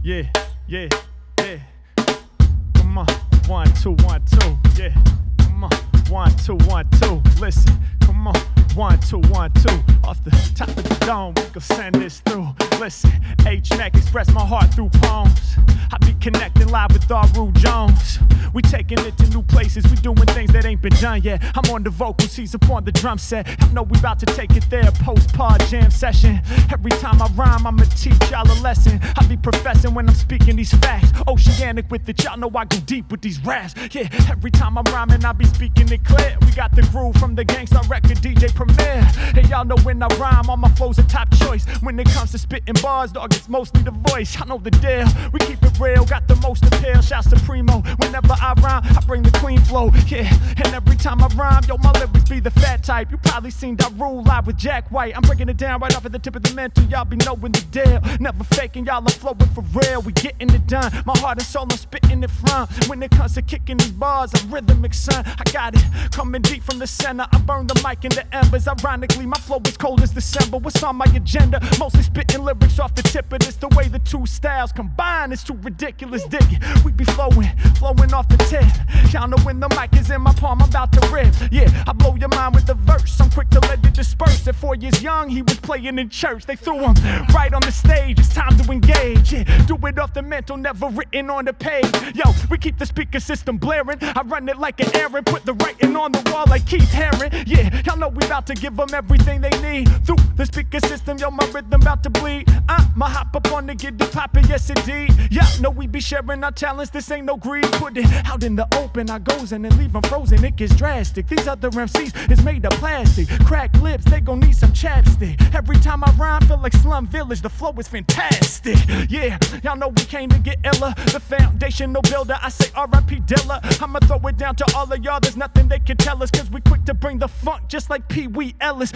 Yeah, yeah, yeah. Come on, 1, 2, 1, 2. Yeah, come on, 1, 2, 1, 2. Listen, come on, 1, 2, 1, 2. Off the top of the dome, we gon' send this through. Listen, Mack express my heart through poems. I be connecting live with Daru Jones. We taking it to new places, we doing things that ain't been done yet. I'm on the vocals, he's up on the drum set. I know we about to take it there, post-pod jam session. Every time I rhyme, I'ma teach y'all a lesson. I be professing when I'm speaking these facts. Oceanic with it, y'all know I go deep with these raps. Yeah, every time I'm rhyming, I be speaking it clear. We got the groove from the Gangstar record DJ Premier. And y'all know when I rhyme, all my flows are top choice. When it comes to spitting bars, dog, it's mostly the voice. I know the deal, we keep it real, got the most appeal. Shouts to Primo, whenever I rhyme, I bring the clean flow, yeah. And every time I rhyme, yo, my lyrics be the fat type. You probably seen Daru live with Jack White. I'm breaking it down right off at the tip of the mental. Y'all be knowing the deal. Never faking, y'all, I'm flowing for real. We getting it done. My heart and soul, I'm spitting it from. When it comes to kicking these bars, I'm rhythmic, son. I got it coming deep from the center. I burn the mic in the embers. Ironically, my flow is cold as December. What's on my agenda? Mostly spitting lyrics off the tip of this. The way the two styles combine is too ridiculous. Dig it. We be flowing off the tip. Y'all know when the mic is in my palm, I'm about to rip. Yeah, I blow your mind with the verse. I'm quick to let it disperse. At 4 years young, he was playing in church. They threw him right on the stage. It's time to engage. Yeah, do it off the mental, never written on the page. Yo, we keep the speaker system blaring. I run it like an errand, put the writing on the wall like Keith Haring. Yeah, y'all know we about to give them everything they need. Through the speaker system, yo, my rhythm about to bleed. I'ma hop up on the get the poppin', yes indeed. Y'all know we be sharing our talents. This ain't no greed. Put it out in the open, I goes in and leave them frozen, it gets drastic. These other MCs is made of plastic. Cracked lips, they gon' need some chapstick. Every time I rhyme, feel like Slum Village, the flow is fantastic. Yeah, y'all know we came to get illa. The foundational builder, I say R.I.P. Dilla. I'ma throw it down to all of y'all, there's nothing they can tell us. Cause we quick to bring the funk, just like Pee Wee Ellis.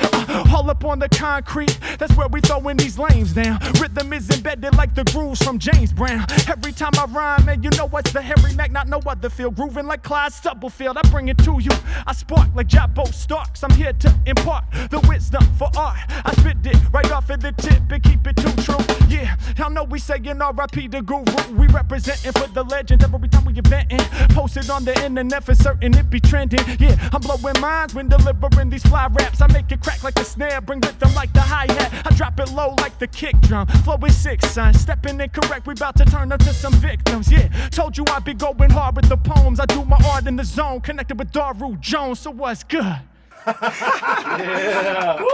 All up on the concrete, that's where we throwing these lames down. Rhythm is embedded like the grooves from James Brown. Every time I rhyme, man, you know what's the Harry Mack, not no other feel. Grooving like Clyde Stubblefield, I bring it to you. I spark like Jabbo Starks. I'm here to impart the wisdom for art. I spit it right off of the tip and keep it too true. Yeah, y'all know we saying R.I.P. the guru. We representing for the legends every time we eventin'. Posted on the internet for certain it be trending. Yeah, I'm blowing minds when delivering these fly raps. I make it crack like a snare, bring rhythm like the hi-hat. I drop it low like the kick drum. Flow is sick, son. Stepping in correct, we about to turn up to some victims. Yeah, told you I be going hard with the poems. I do my art in the zone, connected with Daru Jones, so what's good? Yeah. Woo!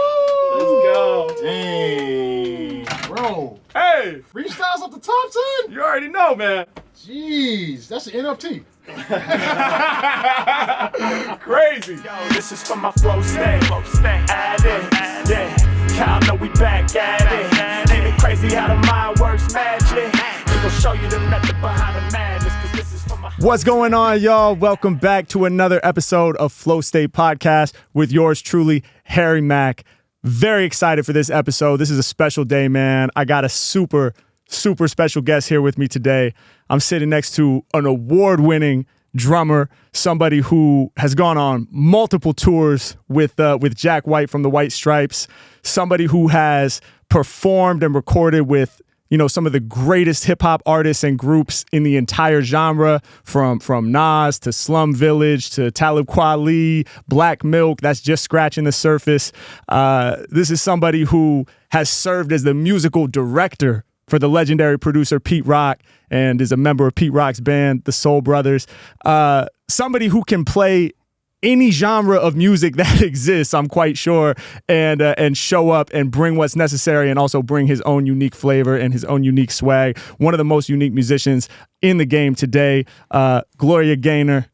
Let's go. Dang. Bro. Hey, Freestyles up the top 10? you already know, man. Jeez, that's an NFT. Crazy. Yo, this is for my flow state. Add it, yeah. Y'all know we back at it. Ain't it crazy how the mind works magic? We gon' show you the method behind the madness, cause this is for my. What's going on, y'all? Welcome back to another episode of Flow State Podcast with yours truly, Harry Mack. Very excited for this episode. This is a special day, man. I got a super special guest here with me today. I'm sitting next to an award-winning drummer, somebody who has gone on multiple tours with Jack White from the White Stripes, somebody who has performed and recorded with, you know, some of the greatest hip-hop artists and groups in the entire genre, from Nas to Slum Village to Talib Kweli, Black Milk. That's just scratching the surface. This is somebody who has served as the musical director for the legendary producer Pete Rock and is a member of Pete Rock's band, the Soul Brothers. Somebody who can play any genre of music that exists, I'm quite sure, and show up and bring what's necessary and also bring his own unique flavor and his own unique swag. One of the most unique musicians in the game today, Gloria Gaynor,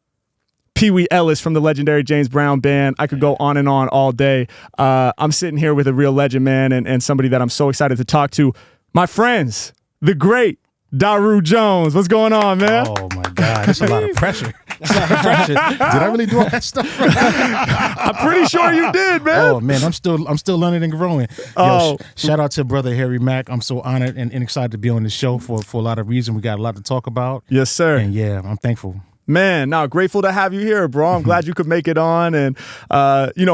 Pee Wee Ellis from the legendary James Brown Band. I could go on and on all day. I'm sitting here with a real legend, man, and somebody that I'm so excited to talk to. My friends, the great Daru Jones. What's going on, man? Oh my God, that's a lot of pressure. That's a lot of pressure. Did I really do all that stuff? I'm pretty sure you did, man. Oh man, I'm still learning and growing. Oh. Yo, shout out to brother Harry Mack. I'm so honored and excited to be on this show for a lot of reasons. We got a lot to talk about. Yes, sir. And yeah, I'm thankful. Man, now grateful to have you here, bro. I'm glad you could make it on. And,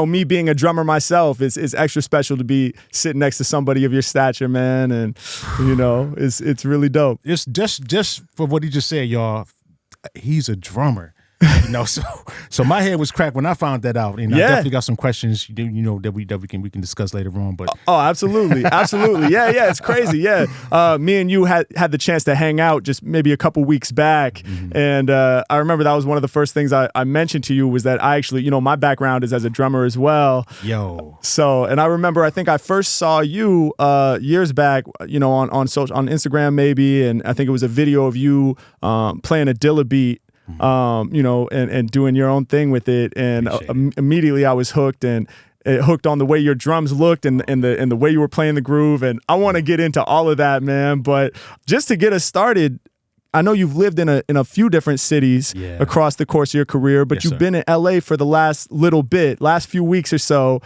me being a drummer myself, it's extra special to be sitting next to somebody of your stature, man. And, it's really dope. It's just for what he just said, y'all. He's a drummer. So my head was cracked when I found that out, and I definitely got some questions, that we can discuss later on. But absolutely, yeah, it's crazy, yeah. Me and you had the chance to hang out just maybe a couple weeks back, and I remember that was one of the first things I mentioned to you was that I actually, my background is as a drummer as well. So, and I remember I think I first saw you years back, on Instagram maybe, and I think it was a video of you playing a Dilla beat. And doing your own thing with it, and immediately I was hooked, and hooked on the way your drums looked and the way you were playing the groove, and I want to get into all of that, man. But just to get us started, I know you've lived in a few different cities across the course of your career, but you've been in LA for the last few weeks or so.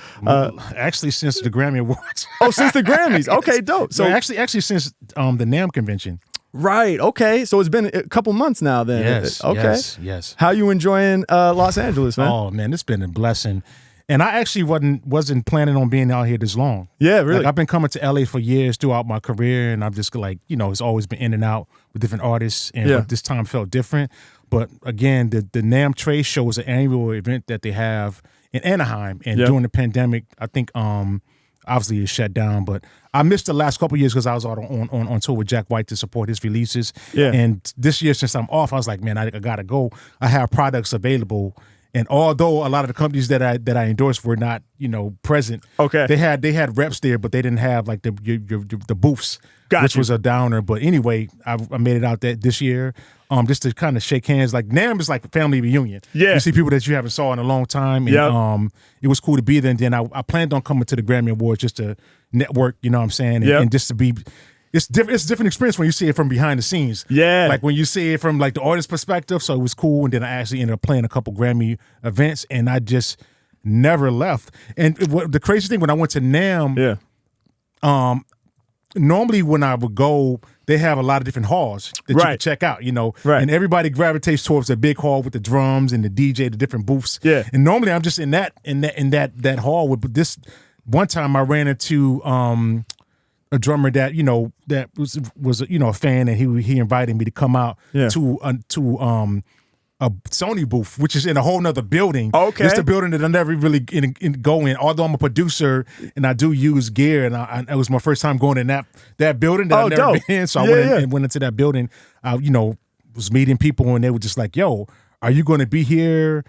Actually, since the Grammy Awards. Since the Grammys. Okay, dope. So actually since the NAMM convention. Right. Okay. So it's been a couple months now then. Yes. Okay. Yes. How you enjoying Los Angeles, man? Oh man, it's been a blessing. And I actually wasn't planning on being out here this long. Yeah, really. Like, I've been coming to LA for years throughout my career, and I'm just like, it's always been in and out with different artists, and but this time felt different. But again, the NAMM trade show is an annual event that they have in Anaheim, and during the pandemic, I think obviously it's shut down, but I missed the last couple of years because I was on tour with Jack White to support his releases. Yeah. And this year, since I'm off, I was like, man, I gotta go. I have products available, and although a lot of the companies that I endorsed were not, present, they had reps there, but they didn't have like the booths, which was a downer. But anyway, I made it out this year. Just to kind of shake hands. Like, NAMM is like a family reunion. Yeah. You see people that you haven't saw in a long time. And it was cool to be there. And then I planned on coming to the Grammy Awards just to network, you know what I'm saying? And just to be, it's a different experience when you see it from behind the scenes. Yeah. Like when you see it from like the artist perspective. So it was cool. And then I actually ended up playing a couple Grammy events, and I just never left. And the crazy thing, when I went to NAMM, normally when I would go, they have a lot of different halls that you can check out, and everybody gravitates towards the big hall with the drums and the DJ, the different booths. Yeah. And normally I'm just in that hall. But this one time I ran into a drummer that that was a fan, and he invited me to come out to a Sony booth, which is in a whole nother building. Okay. It's the building that I never really go in, although I'm a producer and I do use gear, and it was my first time going in that building that I've never been in. So I went into that building. I was meeting people, and they were just like, yo, are you going to be here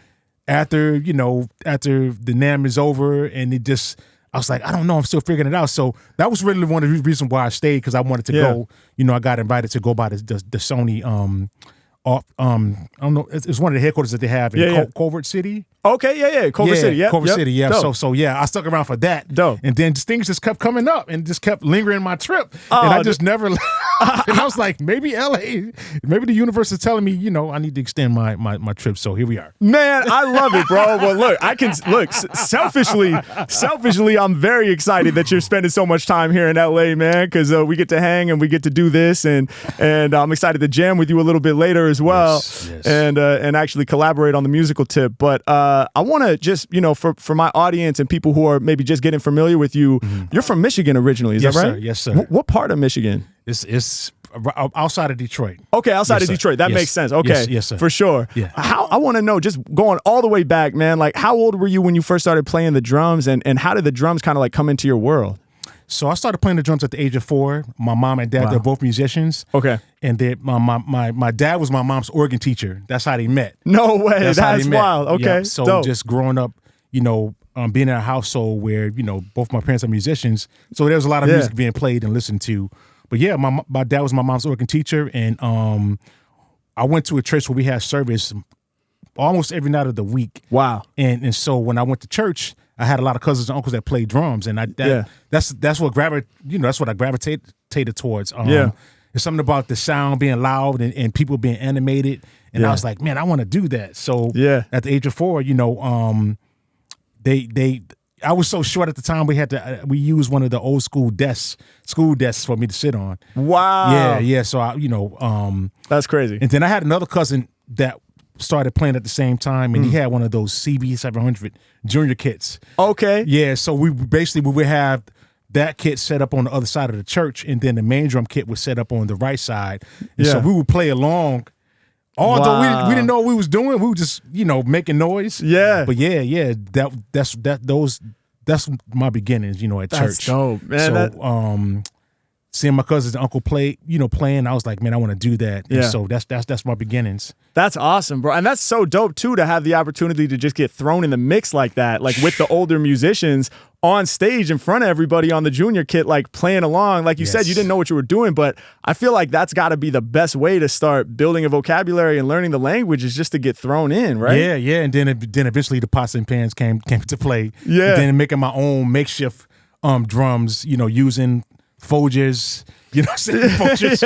after the NAMM is over? And I was like, I don't know, I'm still figuring it out. So that was really one of the reasons why I stayed, because I wanted to go. I got invited to go by the Sony I don't know. It's one of the headquarters that they have in Culver City. Okay, Culver City, Culver City, yeah. Dope. So I stuck around for that. Dope. And then things just kept coming up and just kept lingering my trip, and I just never. And I was like, maybe LA, maybe the universe is telling me, I need to extend my trip. So here we are. Man, I love it, bro. Well, look, I can look selfishly, I'm very excited that you're spending so much time here in LA, man, because we get to hang and we get to do this, and I'm excited to jam with you a little bit later as well, yes. And actually collaborate on the musical tip, but. I want to just, for my audience and people who are maybe just getting familiar with you, you're from Michigan originally, is that right? Yes, sir. What part of Michigan? It's outside of Detroit. Okay, outside of Detroit. That makes sense. Okay, yes, sir. For sure. Yeah. I want to know, just going all the way back, man, like how old were you when you first started playing the drums, and how did the drums kind of like come into your world? So I started playing the drums at the age of 4. My mom and dad, they're both musicians. Okay. And my dad was my mom's organ teacher. That's how they met. No way. That's wild. Okay. Yeah. So dope. Just growing up, being in a household where, both my parents are musicians. So there was a lot of music being played and listened to. But yeah, my dad was my mom's organ teacher. And I went to a church where we had service almost every night of the week. Wow. And so when I went to church, I had a lot of cousins and uncles that played drums, and that's what I gravitated towards. There's something about the sound being loud and people being animated, and I was like, man, I want to do that. So at the age of 4, I was so short at the time. We used one of the old school desks for me to sit on. Wow. Yeah. So that's crazy. And then I had another cousin that started playing at the same time, and he had one of those CB700 junior kits. Okay. Yeah, so we would have that kit set up on the other side of the church, and then the main drum kit was set up on the right side. And so we would play along. Although we didn't know what we was doing, we were just, making noise. Yeah. But that's my beginnings, at That's church. dope, man. So seeing my cousins and uncle playing, I was like, man, I want to do that. Yeah. And so that's my beginnings. That's awesome, bro. And that's so dope, too, to have the opportunity to just get thrown in the mix like that, like with the older musicians on stage in front of everybody on the junior kit, like playing along. Like you said, you didn't know what you were doing, but I feel like that's got to be the best way to start building a vocabulary and learning the language is just to get thrown in, right? Yeah. And then eventually the pots and pans came to play. Yeah. And then making my own makeshift drums, using Folgers, Folgers,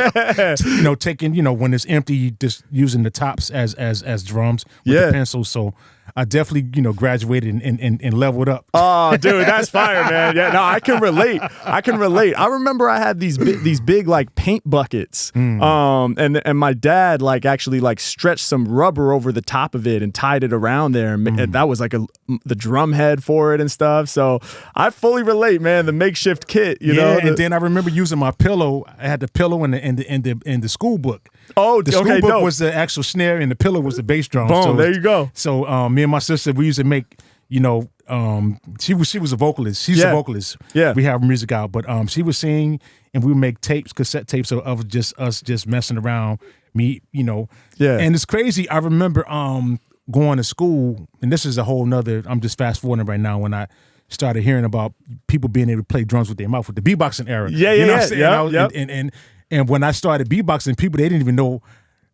taking, when it's empty, just using the tops as drums with the pencils. So I definitely, graduated and leveled up. Oh, dude, that's fire, man. Yeah, no, I can relate. I remember I had these big like paint buckets. And my dad actually stretched some rubber over the top of it and tied it around there. And that was the drum head for it and stuff. So I fully relate, man. The makeshift kit, and then I remember using my pillow. I had the pillow in the school book. Oh, the school book was the actual snare and the pillow was the bass drum. Boom, so there you go. So me and my sister, we used to make, she was a vocalist. She's a vocalist. Yeah. We have music out, but she would sing and we would make cassette tapes of just us just messing around. Me, Yeah. And it's crazy. I remember going to school, and this is a whole nother, I'm just fast forwarding right now when I started hearing about people being able to play drums with their mouth with the beatboxing era. Yeah, you know yeah, what I'm saying? And when I started beatboxing, people, they didn't even know.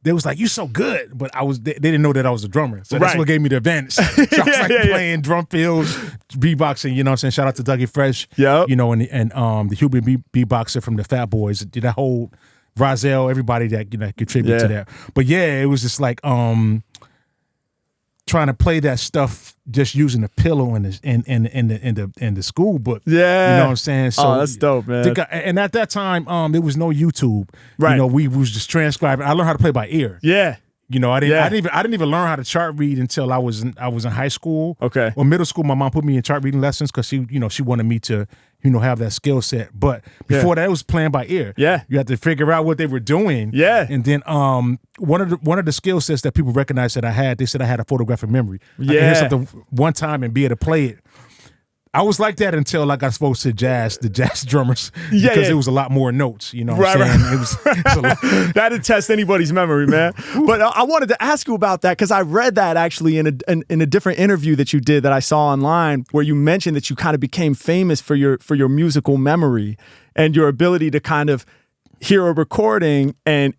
They was like, "You so good," but they didn't know that I was a drummer. So that's what gave me the advantage. So I was playing drum fills, beatboxing. You know what I'm saying? Shout out to Dougie Fresh. Yeah. And the Human beatboxer from the Fat Boys. That whole Rozelle, everybody that contributed to that. But yeah, it was just like trying to play that stuff just using the pillow in the school book. Yeah. You know what I'm saying? So that's dope, man. And at that time, there was no YouTube. Right. We was just transcribing. I learned how to play by ear. Yeah. I didn't even learn how to chart read until I was in high school. Okay. Or middle school. My mom put me in chart reading lessons because she wanted me to have that skill set. But before that, it was playing by ear. Yeah. You had to figure out what they were doing. Yeah. And then one of the skill sets that people recognized that I had, they said I had a photographic memory. I could hear something one time and be able to play it. I was like that until I got exposed to the jazz drummers, because it was a lot more notes. You know what I'm saying? It was a lot. That'd test anybody's memory, man. But I wanted to ask you about that because I read that actually in a different interview that you did that I saw online, where you mentioned that you kind of became famous for your musical memory and your ability to kind of hear a recording and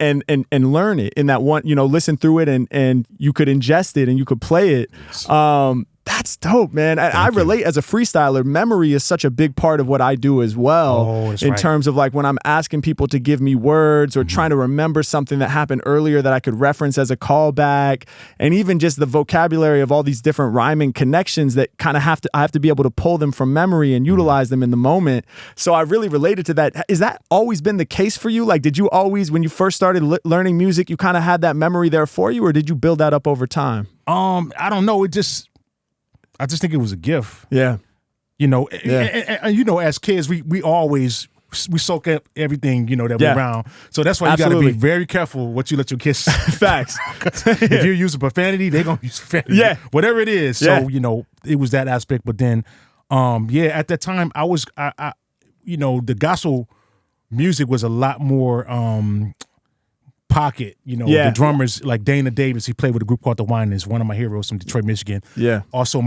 learn it in that one, listen through it and you could ingest it and you could play it. That's dope, man. I relate as a freestyler. Memory is such a big part of what I do as well. In terms of when I'm asking people to give me words or trying to remember something that happened earlier that I could reference as a callback, and even just the vocabulary of all these different rhyming connections that kind of I have to be able to pull them from memory and utilize them in the moment. So I really related to that. Is that always been the case for you? Did you always, when you first started learning music, you kind of had that memory there for you, or did you build that up over time? I don't know. I just think it was a gift. Yeah. And as kids, we always soak up everything, that we're around. So that's why you got to be very careful what you let your kids. Facts. If you're using profanity, they're going to use profanity. Yeah. Whatever it is. So, it was that aspect. But then, at that time, I the gospel music was a lot more pocket, the drummers like Dana Davis, he played with a group called the Winans, one of my heroes from Detroit, Michigan. Yeah. Also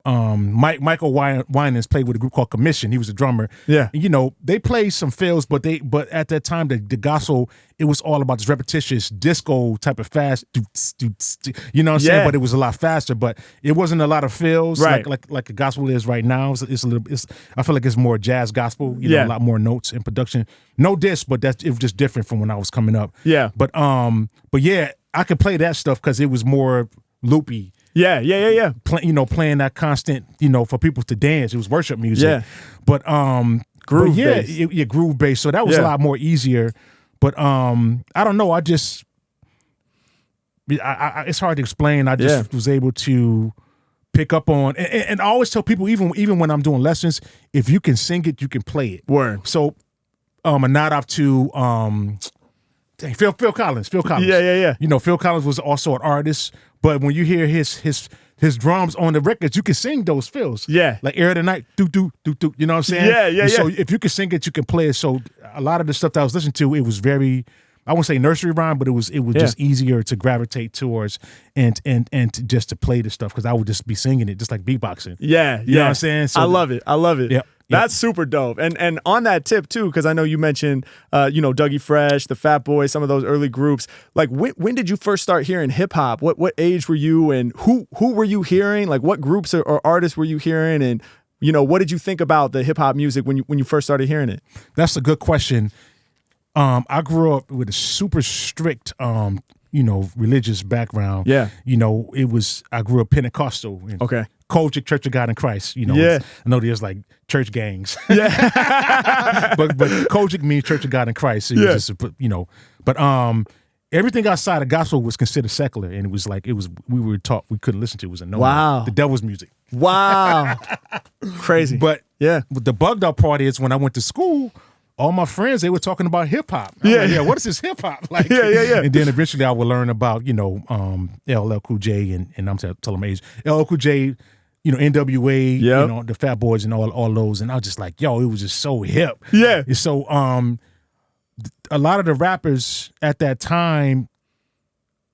Michael Winans played with a group called Commission. He was a drummer. Yeah. And, they played some fills, but at that time the gospel, it was all about this repetitious disco type of fast, you know what I'm saying? But it was a lot faster, but it wasn't a lot of fills like the gospel is right now. I feel like it's more jazz gospel, a lot more notes and production. No diss, but it was just different from when I was coming up. Yeah. But yeah, I could play that stuff because it was more loopy. Yeah. Playing that constant, for people to dance. It was worship music. Yeah. But groove bass. Groove bass. So that was a lot more easier. But I don't know. I just it's hard to explain. I just was able to pick up on, and I always tell people, even when I'm doing lessons, if you can sing it, you can play it. Word. So, a nod out to Phil Collins. Yeah. You know, Phil Collins was also an artist, but when you hear his drums on the records, you can sing those fills. Yeah. Like Air of the Night, do. You know what I'm saying? Yeah. So if you can sing it, you can play it. So a lot of the stuff that I was listening to, it was very, I won't say nursery rhyme, but it was just easier to gravitate towards and just to play the stuff, because I would just be singing it just like beatboxing. Yeah. You know what I'm saying? So I love it. Yeah. That's super dope. And on that tip too, because I know you mentioned, Dougie Fresh, the Fat Boys, some of those early groups. Like, when did you first start hearing hip hop? What age were you, and who were you hearing? Like, what groups or artists were you hearing? And what did you think about the hip hop music when you first started hearing it? That's a good question. I grew up with a super strict, religious background. Yeah. I grew up Pentecostal. Okay. Kojic, Church of God in Christ. Yeah. I know there's like church gangs. Yeah. but Kojic means Church of God in Christ. So it was just, but everything outside of gospel was considered secular, and it was we were taught we couldn't listen to. It was a no. Wow. The devil's music. Wow. Crazy. But yeah, the bugged out part is when I went to school, all my friends, they were talking about hip hop. What is this hip hop? Like, yeah. And then eventually I would learn about, LL Cool J and I'm telling my age. LL Cool J, NWA, the Fat Boys and all those. And I was just like, it was just so hip. Yeah. And so a lot of the rappers at that time,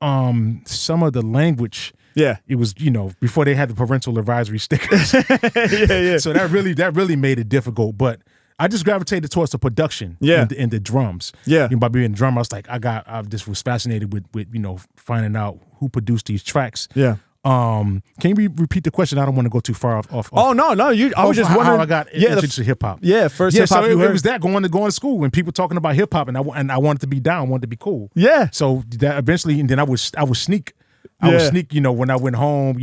some of the language, it was, before they had the parental advisory stickers. Yeah. So that really made it difficult. But I just gravitated towards the production and the drums. Yeah. By being a drummer, I was like, I just was fascinated with finding out who produced these tracks. Yeah. Can you repeat the question? I don't want to go too far off. Oh, no. I was just wondering how I got introduced to hip hop. Yeah, first hip hop. So it was that going to school and people talking about hip hop, and I wanted to be down, wanted to be cool. Yeah. So that eventually, and then I would sneak. I would sneak, when I went home,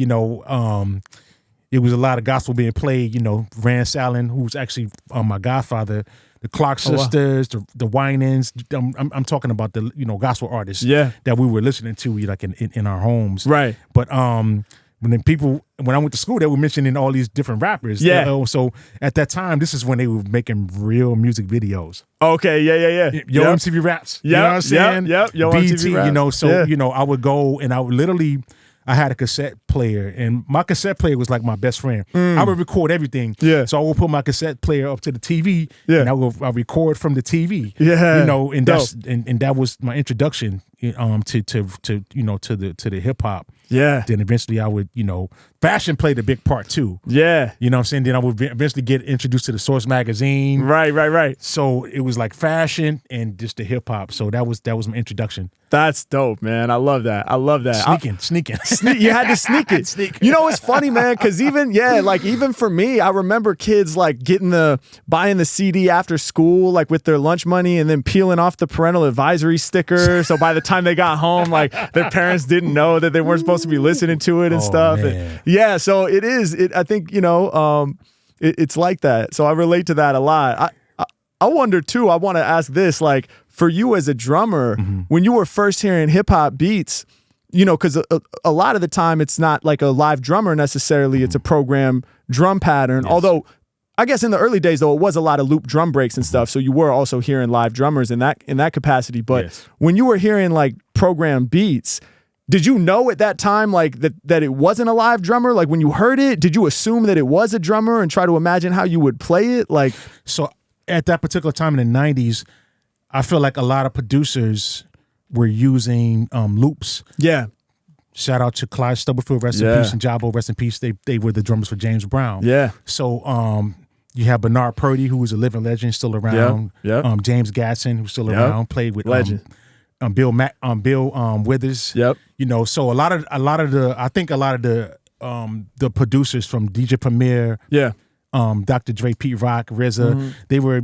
it was a lot of gospel being played, Rance Allen, who was actually my godfather, the Clark sisters, the Winans. I'm talking about the, gospel artists that we were listening to like in our homes. Right. But when I went to school, they were mentioning all these different rappers. Yeah. So at that time, this is when they were making real music videos. Okay, yeah. Yo MTV Raps. Yep. You know what I'm saying? Yep. Yo BT, MTV Raps. I would go and I would literally, I had a cassette player, and my cassette player was like my best friend. I would record everything. Yeah. So I would put my cassette player up to the TV, and I record from the TV. Yeah. And that was my introduction to the hip hop. Yeah. Then eventually I would, fashion played a big part too. Yeah. You know what I'm saying? Then I would eventually get introduced to the Source magazine. Right. So it was like fashion and just the hip hop. So that was my introduction. That's dope, man. I love that. Sneaking. You had to sneak it. It's funny, man, because even for me, I remember kids like buying the CD after school, like with their lunch money, and then peeling off the parental advisory sticker. So by the time they got home, like their parents didn't know that they weren't supposed to be listening to it and stuff. And, so it is. I think it's like that. So I relate to that a lot. I wonder too. I want to ask this, like, for you as a drummer, when you were first hearing hip hop beats, because a lot of the time it's not like a live drummer necessarily, it's a program drum pattern. Yes. Although I guess in the early days though, it was a lot of loop drum breaks and stuff. So you were also hearing live drummers in that capacity. But when you were hearing like program beats, did you know at that time like that it wasn't a live drummer? Like when you heard it, did you assume that it was a drummer and try to imagine how you would play it? Like, so at that particular time in the 90s, I feel like a lot of producers were using loops. Yeah. Shout out to Clyde Stubblefield, rest in peace, and Jabo, rest in peace. They were the drummers for James Brown. Yeah. So you have Bernard Purdy, who was a living legend, still around. Yep. James Gatson, who's still around, played with legend. Bill Mack, Bill Withers. Yep. So a lot of the producers from DJ Premier, Dr. Dre, Pete Rock, RZA, they were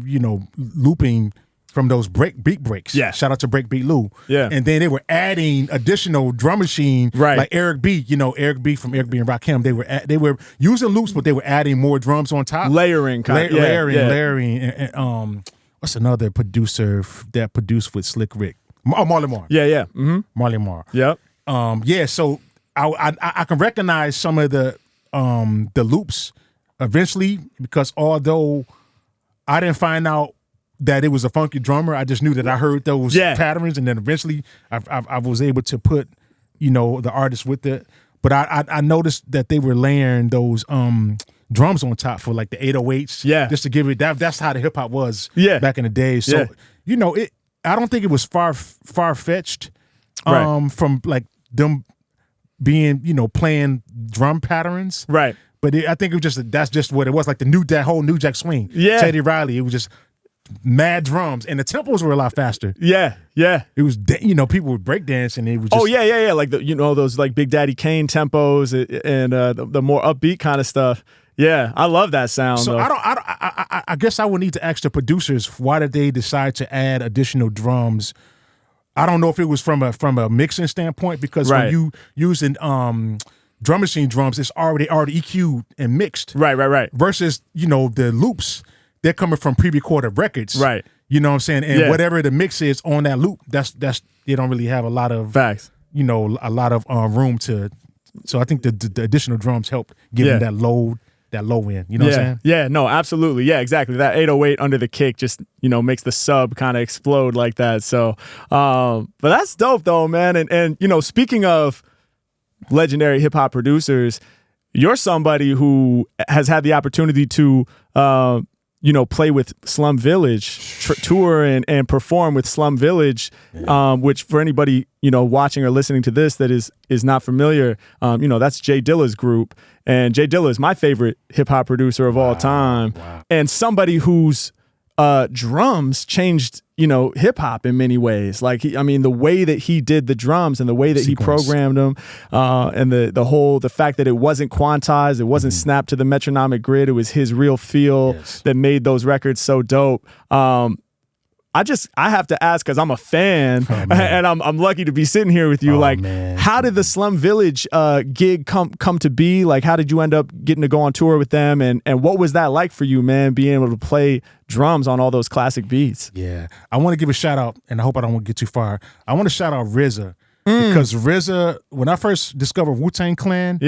looping from those beat breaks. Yeah. Shout out to Breakbeat Lou. Yeah. And then they were adding additional drum machine, like Eric B. Eric B. from Eric B. and Rakim. They were using loops, but they were adding more drums on top. Layering. Layering. And, what's another producer that produced with Slick Rick? Marley Marl. Yeah. Mm-hmm. Marley Marl. Yep. Yeah, so I can recognize some of the loops eventually, because although I didn't find out that it was a funky drummer, I just knew that I heard those patterns, and then eventually I was able to put, the artist with it. But I noticed that they were layering those drums on top for like the 808s. Yeah. Just to give it that's how the hip hop was back in the day. So I don't think it was far fetched from like them being, playing drum patterns. Right. But I think it was that's just what it was, like that whole New Jack Swing. Yeah. Teddy Riley, it was just mad drums, and the tempos were a lot faster. Yeah. It was, people would break dance, and it was just, like those like Big Daddy Kane tempos and the more upbeat kind of stuff. Yeah, I love that sound. So though. I guess I would need to ask the producers, why did they decide to add additional drums? I don't know if it was from a mixing standpoint, because when you using drum machine drums, it's already EQ'd and mixed. Right. Versus, the loops, they're coming from pre-recorded records. Right. You know what I'm saying? And whatever the mix is on that loop, that's they don't really have a lot of facts. A lot of room to. So I think the additional drums help give them that low end. You know what I'm saying? Yeah, no, absolutely. Yeah, exactly. That 808 under the kick just, makes the sub kind of explode like that. So, but that's dope though, man. And speaking of legendary hip hop producers, you're somebody who has had the opportunity to, play with Slum Village, tour and perform with Slum Village, which for anybody, watching or listening to this that is not familiar, that's J Dilla's group. And J Dilla is my favorite hip hop producer of all time. Wow. And somebody whose drums changed, hip hop in many ways. Like, the way that he did the drums and the way that he programmed them, and the fact that it wasn't quantized, it wasn't snapped to the metronomic grid. It was his real feel that made those records so dope. I have to ask, because I'm a fan, and I'm lucky to be sitting here with you. How did the Slum Village gig come to be? Like, how did you end up getting to go on tour with them? And what was that like for you, man, being able to play drums on all those classic beats? Yeah. I want to give a shout out, and I hope I don't get too far. I want to shout out RZA, because RZA, when I first discovered Wu-Tang Clan,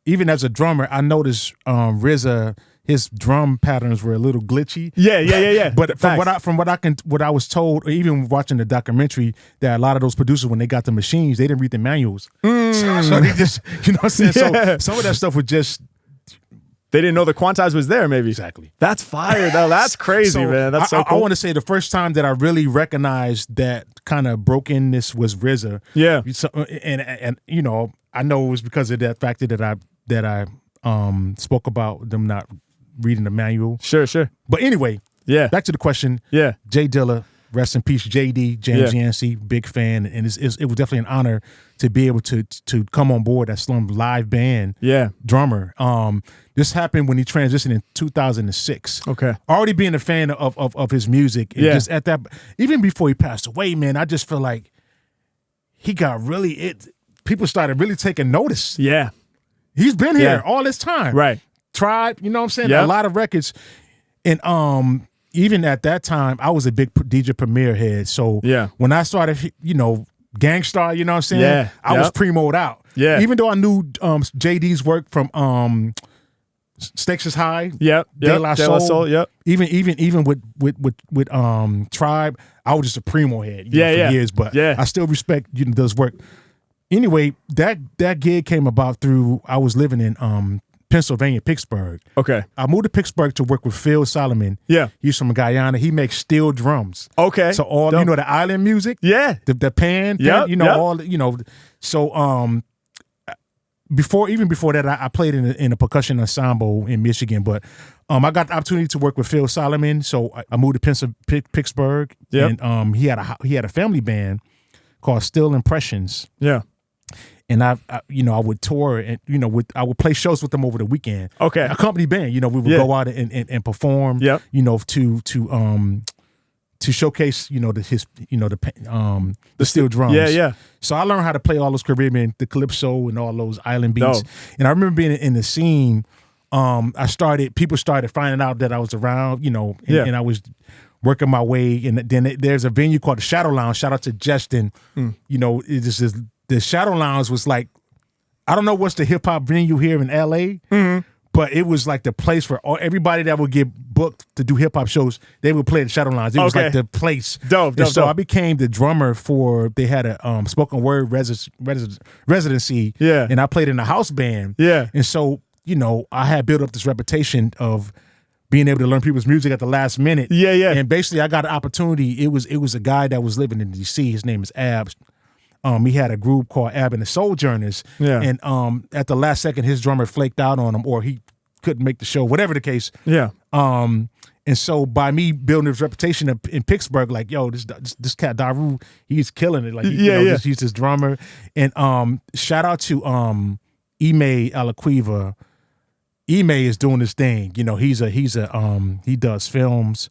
even as a drummer, I noticed RZA, his drum patterns were a little glitchy. Yeah. But from what I was told, or even watching the documentary, that a lot of those producers, when they got the machines, they didn't read the manuals. So they just, you know what I'm saying? So some of that stuff was just, they didn't know the quantize was there, maybe. Exactly. That's fire, though. That's crazy, man. That's so cool. I want to say the first time that I really recognized that kind of brokenness was RZA. Yeah. So, and I know it was because of that factor that I spoke about them not reading the manual. Sure. But anyway, back to the question. Yeah. J Dilla, rest in peace, JD, James Yancey, big fan. And it was definitely an honor to be able to come on board as Slum live band drummer. This happened when he transitioned in 2006. Okay. Already being a fan of his music. And just at that, even before he passed away, man, I just feel like he got people started really taking notice. Yeah. He's been here all this time. Right. Tribe, you know what I'm saying? A lot of records. And even at that time, I was a big DJ Premier head. So when I started, Gangstar, you know what I'm saying? I was premoed out. Yeah. Even though I knew JD's work from Stakes is High. De La Soul. Even with Tribe, I was just a primo head for years. But I still respect those work. Anyway, that gig came about through, I was living in Pennsylvania, Pittsburgh. Okay. I moved to Pittsburgh to work with Phil Solomon. Yeah. He's from Guyana. He makes steel drums. Okay. So all, the island music. Yeah. The pan. So before that, I played in a percussion ensemble in Michigan, but I got the opportunity to work with Phil Solomon. So I moved to Pittsburgh. Yep. And he had a family band called Still Impressions. Yeah. And I would tour and I would play shows with them over the weekend. Okay, a company band. We would go out and perform. Yep. To showcase the steel drums. Yeah. So I learned how to play all those Caribbean, the calypso, and all those island beats. And I remember being in the scene. People started finding out that I was around. And I was working my way, and then there's a venue called the Shadow Lounge. Shout out to Justin. It's just this the Shadow Lounge was like, I don't know what's the hip hop venue here in LA, but it was like the place for everybody that would get booked to do hip hop shows. They would play at the Shadow Lounge. It was like the place. Dope. I became the drummer for. They had a spoken word residency. Yeah, and I played in a house band. Yeah, and so I had built up this reputation of being able to learn people's music at the last minute. Yeah. And basically, I got an opportunity. It was a guy that was living in DC. His name is Abs. He had a group called Ab and the Sojourners. Yeah. And at the last second, his drummer flaked out on him, or he couldn't make the show, whatever the case. Yeah. And so by me building his reputation in Pittsburgh, like, yo, this cat Daru, he's killing it. Like, he's his drummer. And shout out to Ime Alaquiva. Ime is doing this thing. He does films.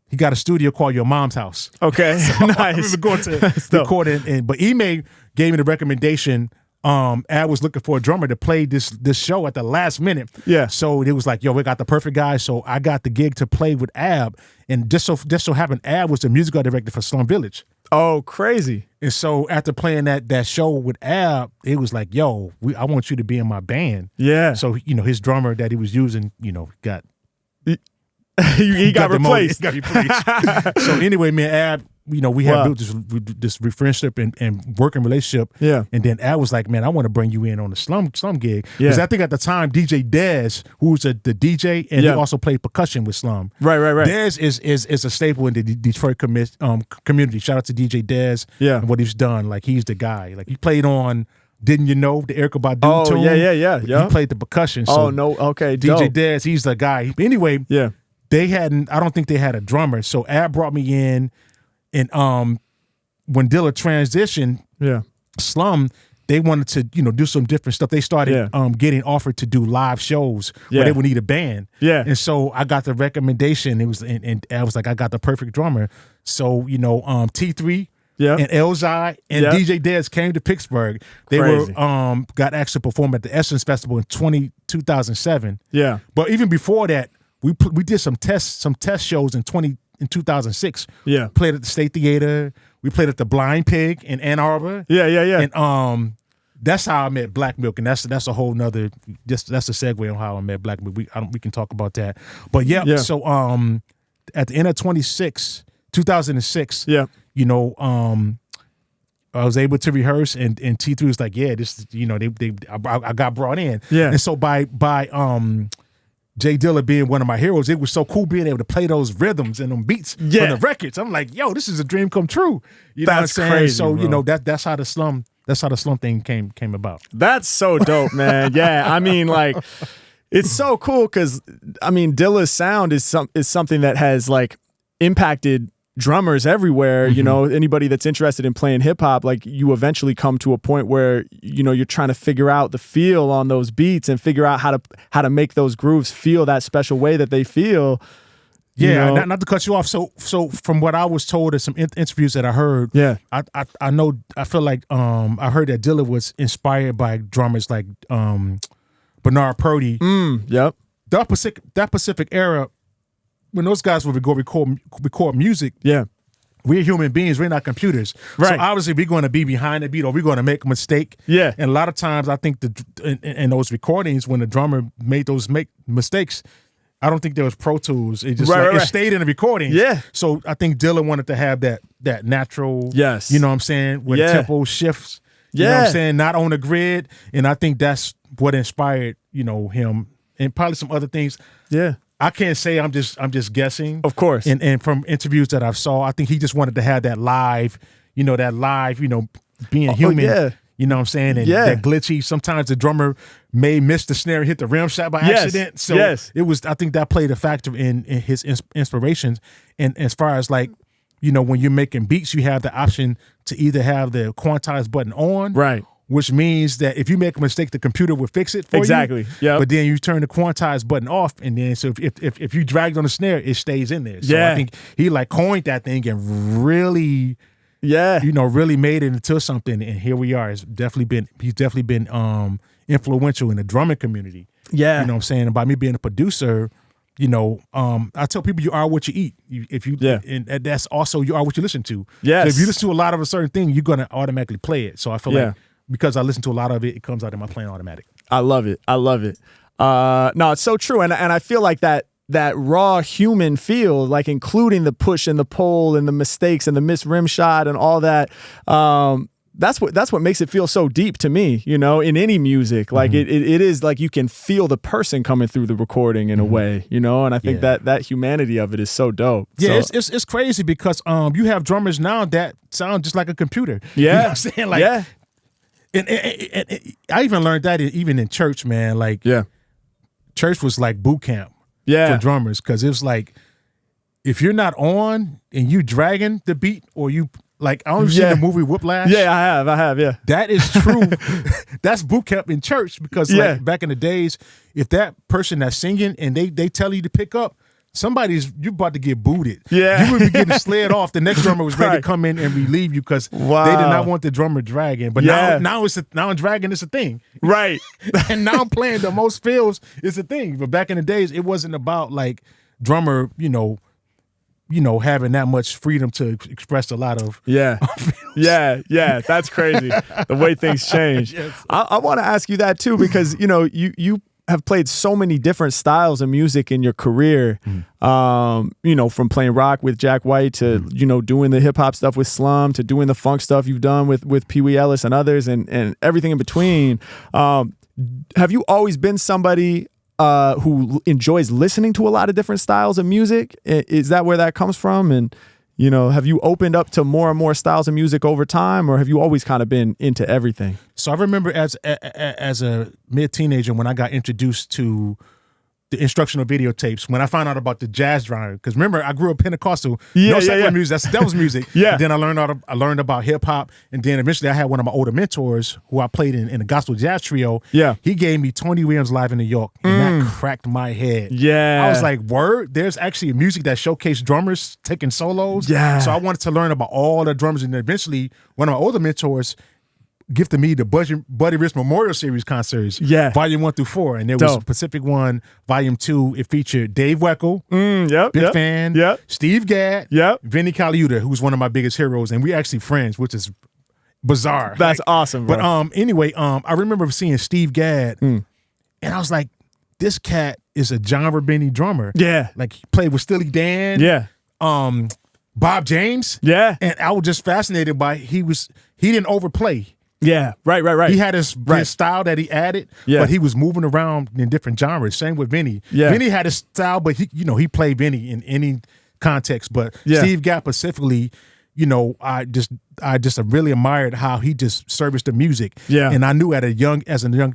He got a studio called Your Mom's House. Okay, so nice. I remember going to record it, but Ime gave me the recommendation. Ad was looking for a drummer to play this show at the last minute. Yeah. So it was like, yo, we got the perfect guy. So I got the gig to play with Ab, and just so happened, Ab was the musical director for Slum Village. Oh, crazy! And so after playing that show with Ab, it was like, yo, I want you to be in my band. Yeah. So his drummer that he was using, got. he got replaced. So anyway, man, Ab, we had built this friendship and working relationship. Yeah. And then Ab was like, man, I want to bring you in on the slum gig. Yeah. Because I think at the time, DJ Dez, who was the DJ, and he also played percussion with Slum. Right. Dez is a staple in the Detroit community. Shout out to DJ Dez and what he's done. Like, he's the guy. Like, he played on Didn't You Know, the Erykah Badu tune. Yeah. He played the percussion. So okay, DJ dope. Dez, he's the guy. Anyway, I don't think they had a drummer. So Ab brought me in, and when Dilla transitioned, Slum, they wanted to, do some different stuff. They started getting offered to do live shows where they would need a band. Yeah. And so I got the recommendation. It was and I was like, I got the perfect drummer. So, T3 and Elzai and DJ Dez came to Pittsburgh. They Crazy. got asked to perform at the Essence Festival in 2007. Yeah. But even before that, we did some test shows in 2006. Yeah. Played at the State Theater. We played at the Blind Pig in Ann Arbor. Yeah. And that's how I met Black Milk, and that's a whole nother. That's a segue on how I met Black Milk. We can talk about that. But so at the end of 2006, I was able to rehearse, and T3 was like, yeah, this, I got brought in. Yeah. And so by J Dilla being one of my heroes, it was so cool being able to play those rhythms and them beats on the records. I'm like, yo, this is a dream come true. You know what I'm saying? Crazy, so bro. that's how the slum thing came about. That's so dope, man. Yeah, I mean, like, it's so cool because Dilla's sound is something that has like impacted drummers everywhere. Mm-hmm. Anybody that's interested in playing hip hop, like, you eventually come to a point where you're trying to figure out the feel on those beats and figure out how to make those grooves feel that special way that they feel. Yeah, not to cut you off. So from what I was told in some interviews that I heard, I feel like I heard that Dilla was inspired by drummers like Bernard Purdy. Yep. That Pacific era, when those guys would go record music, we're human beings. We're not computers. Right. So obviously we're going to be behind the beat, or we're going to make a mistake. Yeah. And a lot of times I think in those recordings, when the drummer made those mistakes, I don't think there was Pro Tools. It just it stayed in the recording. Yeah. So I think Dylan wanted to have that natural. Yes. You know what I'm saying? Where the tempo shifts. You know what I'm saying? Not on the grid. And I think that's what inspired, him, and probably some other things. Yeah. I can't say, I'm just guessing. Of course. And from interviews that I've saw, I think he just wanted to have that live, being human. Yeah. You know what I'm saying? And that glitchy. Sometimes the drummer may miss the snare and hit the rim shot by accident. So it was, I think that played a factor in his inspirations. And as far as like, when you're making beats, you have the option to either have the quantize button on. Right. Which means that if you make a mistake, the computer will fix it for you. Exactly. Yeah. But then you turn the quantize button off, and then so if you drag on the snare, it stays in there. So I think he like coined that thing and really, really made it into something. And here we are. He's definitely been influential in the drumming community. Yeah. You know what I'm saying? And by me being a producer, I tell people you are what you eat. And that's also you are what you listen to. Yes. So if you listen to a lot of a certain thing, you're gonna automatically play it. So I feel like because I listen to a lot of it, it comes out in my playing automatic. I love it. No, it's so true, and I feel like that raw human feel, like including the push and the pull and the mistakes and the missed rim shot and all that. That's what makes it feel so deep to me, in any music. Like it is like you can feel the person coming through the recording in a way, and I think that humanity of it is so dope. Yeah, so, it's crazy because you have drummers now that sound just like a computer. Yeah, you know what I'm saying? Like, and I even learned that even in church, man. Like, church was like boot camp for drummers because it was like if you're not on and you dragging the beat or you. Like, I don't know if you've seen the movie Whiplash. Yeah, I have, yeah. That is true. That's boot camp in church because like, back in the days, if that person that's singing and they tell you to pick up, you're about to get booted. Yeah. You would be getting slid off. The next drummer was ready to come in and relieve you because they did not want the drummer dragging. But now dragging is a thing. Right. And now I'm playing the most fills is a thing. But back in the days, it wasn't about like drummer, having that much freedom to express a lot of that's crazy the way things change. Yes. I want to ask you that too because you have played so many different styles of music in your career, from playing rock with Jack White to doing the hip hop stuff with Slum to doing the funk stuff you've done with Pee Wee Ellis and others and everything in between. Have you always been somebody who enjoys listening to a lot of different styles of music? Is that where that comes from? And, have you opened up to more and more styles of music over time, or have you always kind of been into everything? So I remember as a mid-teenager when I got introduced to the instructional videotapes, when I found out about the jazz genre, because remember I grew up Pentecostal, secular music, that was music. And then I learned about hip hop, and then eventually I had one of my older mentors who I played in a gospel jazz trio. He gave me Tony Williams Live in New York, and that cracked my head. I was like, word, there's actually a music that showcased drummers taking solos. So I wanted to learn about all the drummers, and eventually one of my older mentors gifted me the Buddy Rich Memorial Series concerts, Volume 1 through 4, and there was Pacific 1, Volume 2. It featured Dave Weckl, big fan, Steve Gadd, Vinnie Colaiuta, who's one of my biggest heroes, and we actually friends, which is bizarre. That's awesome, bro. But anyway, I remember seeing Steve Gadd, and I was like, this cat is a genre bending drummer. Like he played with Steely Dan. Bob James. And I was just fascinated by he didn't overplay. Right. He had his style that he added, but he was moving around in different genres. Same with Vinny. Vinny had his style, but he played Vinny in any context. But Steve Gadd specifically, I just really admired how he just serviced the music. And I knew as a young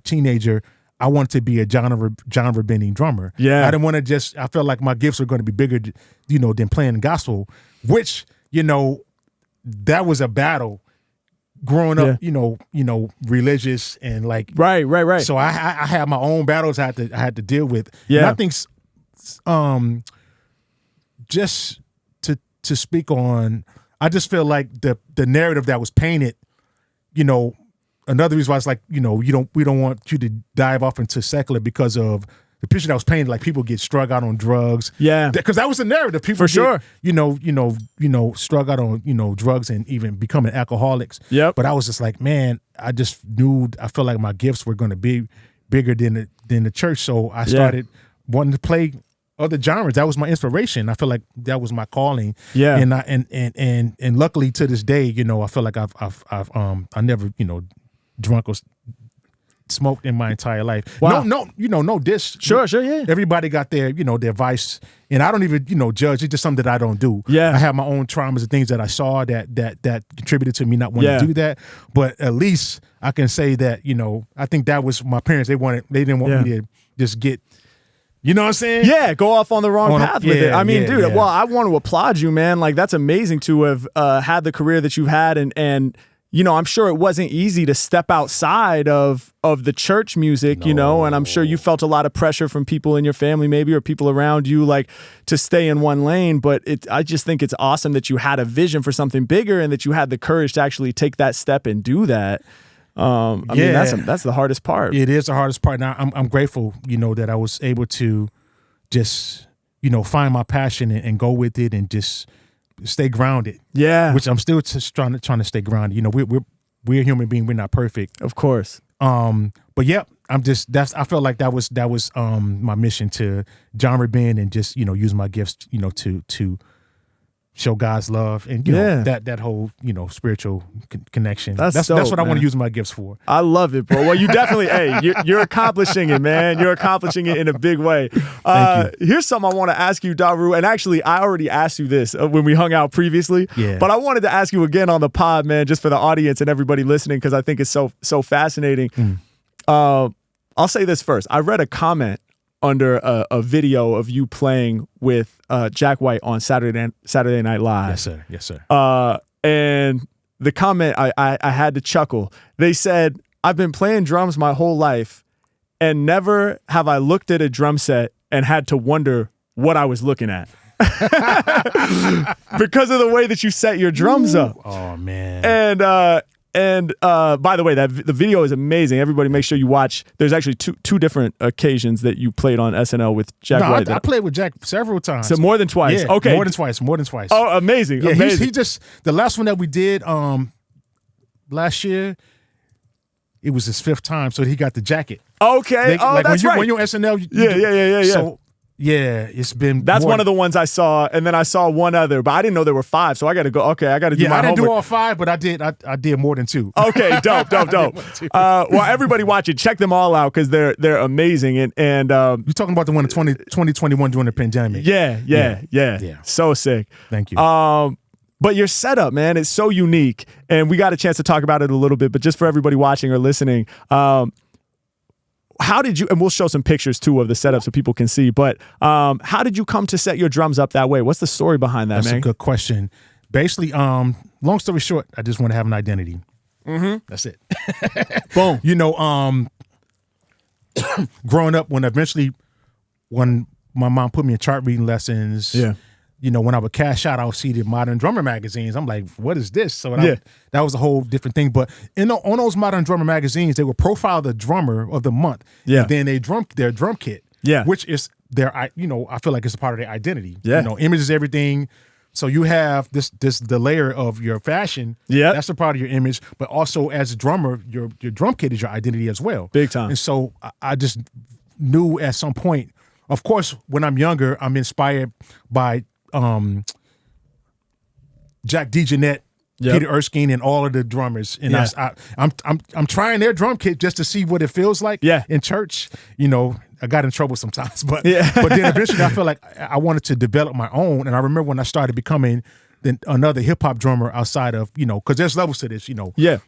teenager, I wanted to be a genre bending drummer. I didn't want to I felt like my gifts were going to be bigger, than playing gospel, which, that was a battle. Growing up, religious and like right. So I had my own battles I had to deal with. And I think, just to speak on, I just feel like the narrative that was painted, another reason why it's like we don't want you to dive off into secular because of the picture that was painted, like people get strung out on drugs. Because that was the narrative. People strung out on, drugs and even becoming alcoholics. But I was just like, man, I felt like my gifts were going to be bigger than the church. So I started wanting to play other genres. That was my inspiration. I feel like that was my calling. And luckily to this day, I feel like I never, drunk or smoked in my entire life. Wow. No dish. Sure, yeah. Everybody got their vice, and I don't even, judge. It's just something that I don't do. I have my own traumas and things that I saw that contributed to me not wanting to do that. But at least I can say that, I think that was my parents. They didn't want me to just get, you know what I'm saying? Yeah, go off on the wrong path with it. I mean, dude, well, I want to applaud you, man. Like, that's amazing to have had the career that you've had, and I'm sure it wasn't easy to step outside of the church music, and I'm sure you felt a lot of pressure from people in your family maybe or people around you, like, to stay in one lane. But I just think it's awesome that you had a vision for something bigger and that you had the courage to actually take that step and do that. I mean, that's the hardest part. It is the hardest part. Now, I'm grateful, that I was able to just find my passion and go with it and just stay grounded. Yeah. Which I'm still just trying to stay grounded. We're a human being. We're not perfect. Of course. But yeah, I felt like that was my mission to genre bend and just, use my gifts, to show God's love and that whole spiritual connection. That's dope, what I want man. to use my gifts for. I love it, bro. Well, you definitely, you're accomplishing it, man. You're accomplishing it in a big way. Thank you. Here's something I want to ask you, Daru. And actually, I already asked you this when we hung out previously. Yeah. But I wanted to ask you again on the pod, man, just for the audience and everybody listening, because I think it's so fascinating. I'll say this first. I read a comment under a video of you playing with Jack White on Saturday Night Live. Yes, sir. And the comment, I had to chuckle. They said, I've been playing drums my whole life, and never have I looked at a drum set and had to wonder what I was looking at. Because of the way that you set your drums up. Oh, man. And by the way, the video is amazing. Everybody make sure you watch. There's actually two different occasions that you played on SNL with Jack White. I played with Jack several times. So more than twice. Yeah, okay. More than twice. Oh, amazing. Yeah, amazing. he just, the last one that we did last year, it was his 5th time, so he got the jacket. Okay. That's right. When you're on SNL, Yeah. So, yeah, it's been. That's one of the ones I saw, and then I saw one other, but I didn't know there were 5, so I got to go. Okay, I got to do my homework. I didn't do all 5, but I did more than 2. Okay, dope. Well, everybody watch it. Check them all out because they're amazing. And you're talking about the one in 2021 during the pandemic. Yeah. So sick. Thank you. But your setup, man, is so unique, and we got a chance to talk about it a little bit. But just for everybody watching or listening, how did you, and we'll show some pictures too of the setup so people can see, but how did you come to set your drums up that way? What's the story behind that, man? man? That's a good question. Basically, long story short, I just want to have an identity. Mm-hmm. That's it. Boom. Growing up, when my mom put me in chart reading lessons, when I would cash out, I would see the Modern Drummer magazines. I'm like, what is this? So that was a whole different thing. But on those Modern Drummer magazines, they would profile the drummer of the month. Yeah. And then their drum kit. Yeah. Which is I feel like it's a part of their identity. Yeah. Image is everything. So you have the layer of your fashion. Yeah. That's a part of your image. But also as a drummer, your drum kit is your identity as well. Big time. And so I just knew at some point, of course, when I'm younger, I'm inspired by Jack DeJohnette, Peter Erskine, and all of the drummers, and I'm trying their drum kit just to see what it feels like. In church, I got in trouble sometimes, but then eventually I felt like I wanted to develop my own. And I remember when I started becoming another hip hop drummer outside of because there's levels to this,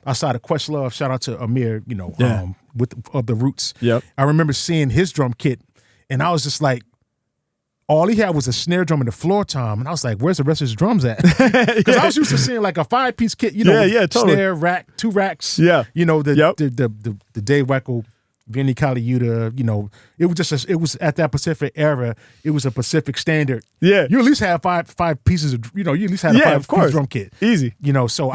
outside of Questlove. Shout out to Amir, of the Roots. Yep. I remember seeing his drum kit, and I was just like, all he had was a snare drum and a floor tom, and I was like, "Where's the rest of his drums at?" Because I was used to seeing like a 5-piece kit, totally. Snare rack, 2 racks, the Dave Weckl, Vinny Colaiuta, it was at that Pacific era, it was a Pacific standard. Yeah, you at least have five pieces of, you at least had a 5-piece drum kit, easy. So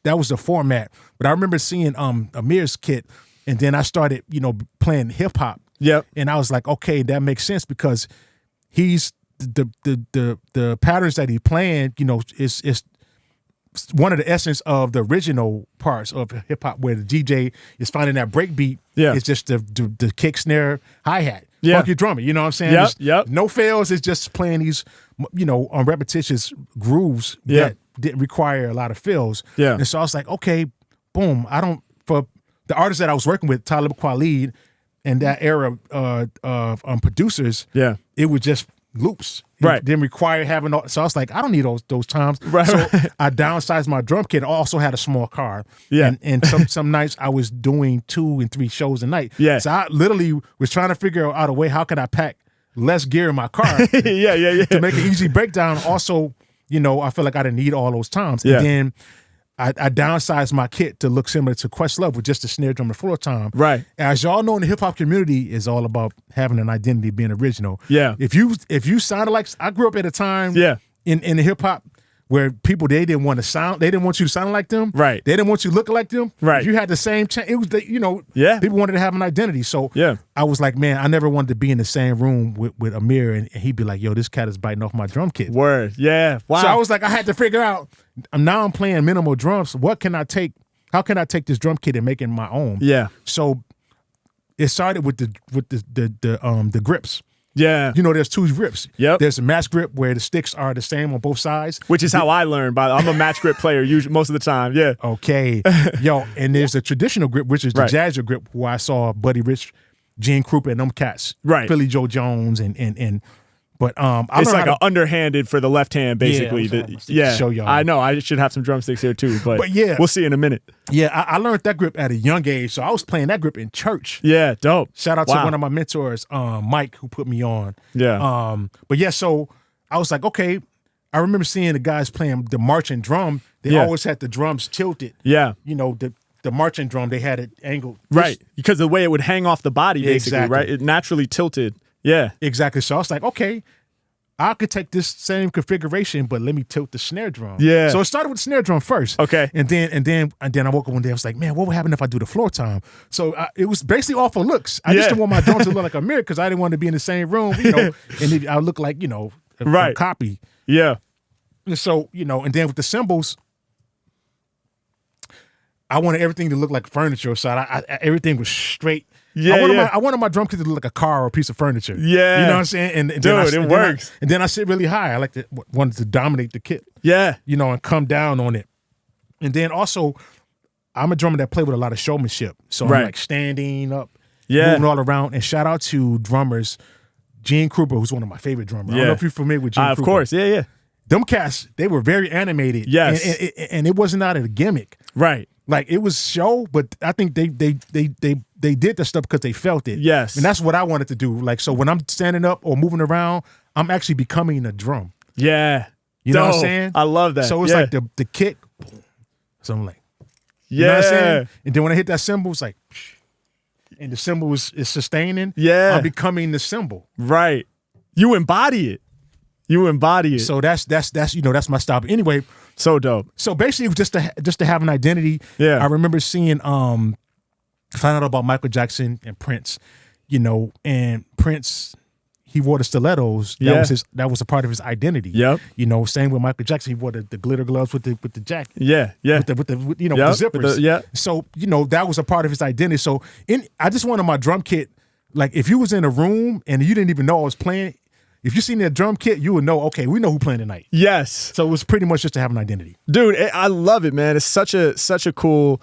that was the format. But I remember seeing Amir's kit, and then I started playing hip hop. Yep, and I was like, okay, that makes sense because he's the patterns that he playing, is one of the essence of the original parts of hip hop, where the DJ is finding that break beat. Yeah, it's just the kick, snare, hi hat, funky drummer. You know what I'm saying? Yep. No fails. It's just playing these, on repetitious grooves that didn't require a lot of fills. Yeah, and so I was like, okay, boom. For the artists that I was working with, Talib Kweli, and that era of producers, it was just loops. It didn't require having all, so I was like, I don't need those times. Right. So I downsized my drum kit. I also had a small car. Yeah. And some nights I was doing 2 and 3 shows a night. Yeah. So I literally was trying to figure out a way, how can I pack less gear in my car to make an easy breakdown. Also, I feel like I didn't need all those times. And then I downsized my kit to look similar to Questlove with just a snare drum and floor tom. Right. As y'all know, in the hip hop community, is all about having an identity, being original. Yeah. If you sounded like, I grew up at a time in the hip hop where people they didn't want you to sound like them. Right. They didn't want you to look like them. Right. If you had the same it was people wanted to have an identity. So I was like, man, I never wanted to be in the same room with Amir and he'd be like, yo, this cat is biting off my drum kit. Word. Yeah. Wow. So I was like, I had to figure out, now I'm playing minimal drums. What can I take? How can I take this drum kit and make it my own? Yeah. So it started with the grips. Yeah. There's 2 grips. Yep. There's a match grip where the sticks are the same on both sides. Which is how I learned. I'm a match grip player usually most of the time. Yeah. Okay. Yo, and there's a traditional grip, which is the Jazzer grip, where I saw Buddy Rich, Gene Krupa, and them cats. Right. Philly Joe Jones but it's like an underhanded for the left hand, basically. Yeah, show y'all. I know. I should have some drumsticks here too, but yeah, we'll see in a minute. Yeah, I learned that grip at a young age, so I was playing that grip in church. Yeah, dope. Shout out to one of my mentors, Mike, who put me on. Yeah. But yeah, so I was like, okay. I remember seeing the guys playing the marching drum. They always had the drums tilted. Yeah. The marching drum, they had it angled. Right, because the way it would hang off the body, basically, right? It naturally tilted. Yeah. Exactly. So I was like, okay, I could take this same configuration, but let me tilt the snare drum. Yeah. So it started with the snare drum first. Okay. And then I woke up one day. I was like, man, what would happen if I do the floor time? So it was basically all for looks. I just didn't want my drum to look like a mirror because I didn't want to be in the same room, and I look like a copy. Yeah. And so and then with the cymbals, I wanted everything to look like furniture. So everything was straight. Yeah, I wanted my drum kit to look like a car or a piece of furniture. Yeah. You know what I'm saying? And dude, it works. And then I sit really high. I wanted to dominate the kit. Yeah. And come down on it. And then also, I'm a drummer that play with a lot of showmanship. So I'm like standing up, moving all around. And shout out to drummers, Gene Krupa, who's one of my favorite drummers. I don't know if you're familiar with Gene Krupa. Of course, yeah. Them cats, they were very animated. Yes. And it wasn't out of a gimmick. Right. Like it was show, but I think they did the stuff because they felt it. Yes. And that's what I wanted to do. Like, so when I'm standing up or moving around, I'm actually becoming a drum. Yeah. You know what I'm saying? I love that. So it's like the kick. So I'm like, yeah. You know what I'm saying? And then when I hit that cymbal, it's like, and the cymbal is sustaining. Yeah. I'm becoming the cymbal. Right. You embody it. So that's my style. But anyway, so dope. So basically, just to have an identity. Yeah. I remember seeing find out about Michael Jackson and Prince, and Prince, he wore the stilettos. That was a part of his identity. Yep. Same with Michael Jackson, he wore the glitter gloves with the jacket. Yeah. With the zippers. So that was a part of his identity. So I just wanted my drum kit. Like if you was in a room and you didn't even know I was playing. If you seen that drum kit, you would know, okay, we know who playing tonight. Yes. So it was pretty much just to have an identity. Dude, I love it, man. It's such a cool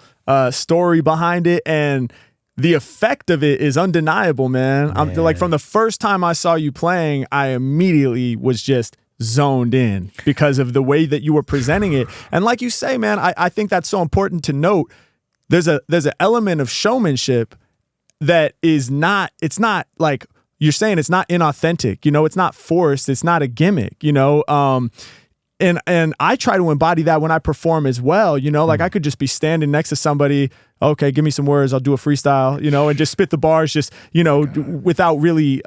story behind it, and the effect of it is undeniable, man. I'm like, from the first time I saw you playing, I immediately was just zoned in because of the way that you were presenting it. And like you say, man, I think that's so important to note. There's an element of showmanship that it's not like, you're saying it's not inauthentic, it's not forced, it's not a gimmick, and I try to embody that when I perform as well, like I could just be standing next to somebody, okay, give me some words, I'll do a freestyle, and just spit the bars just, without really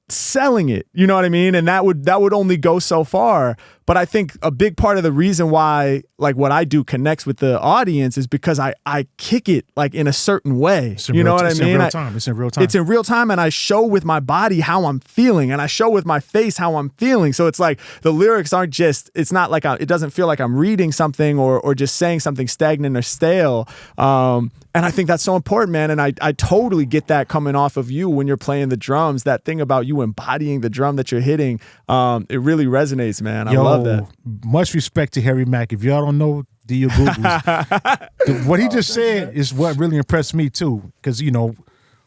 selling it, you know what I mean? And that would only go so far. But I think a big part of the reason why like what I do connects with the audience is because I kick it like in a certain way. You know what I mean? It's in real time. It's in real time, and I show with my body how I'm feeling, and I show with my face how I'm feeling. So it's like the lyrics aren't just, it's not like it doesn't feel like I'm reading something or just saying something stagnant or stale. And I think that's so important, man. And I totally get that coming off of you when you're playing the drums. That thing about you embodying the drum that you're hitting, it really resonates, man. I love that. Much respect to Harry Mack. If y'all don't know, do your Googles. What he just said is what really impressed me too. Because,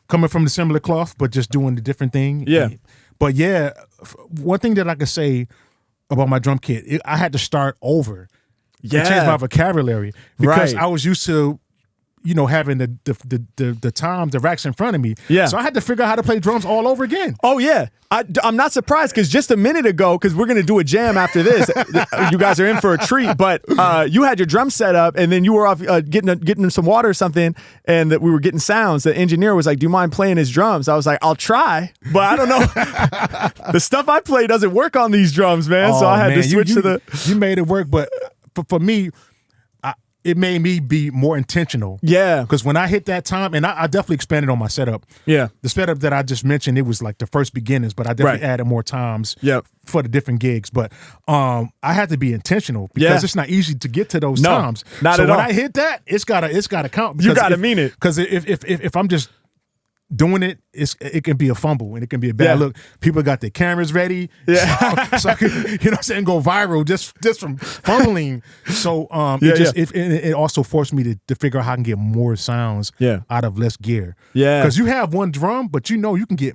coming from the similar cloth, but just doing the different thing. Yeah. But yeah, one thing that I could say about my drum kit, I had to start over. Yeah. To change my vocabulary. Because I was used to having the toms, the racks in front of me. Yeah. So I had to figure out how to play drums all over again. Oh yeah, I'm not surprised because just a minute ago, because we're gonna do a jam after this. You guys are in for a treat. But you had your drum set up, and then you were off getting some water or something, and that we were getting sounds. The engineer was like, "Do you mind playing his drums?" I was like, "I'll try," but I don't know. The stuff I play doesn't work on these drums, man. So I had to switch to the. You made it work, but for me. It made me be more intentional. Yeah. Because when I hit that time, and I definitely expanded on my setup. Yeah. The setup that I just mentioned, it was like the first beginnings, but I definitely added more times for the different gigs. But I had to be intentional because it's not easy to get to those times. Not at all. So when I hit that, it's gotta count. You gotta mean it. Because if I'm just doing it, it can be a fumble and it can be a bad look. People got their cameras ready, so I could, you know what I'm saying, go viral just from fumbling. So it also forced me to figure out how I can get more sounds out of less gear. Yeah, because you have one drum, but you can get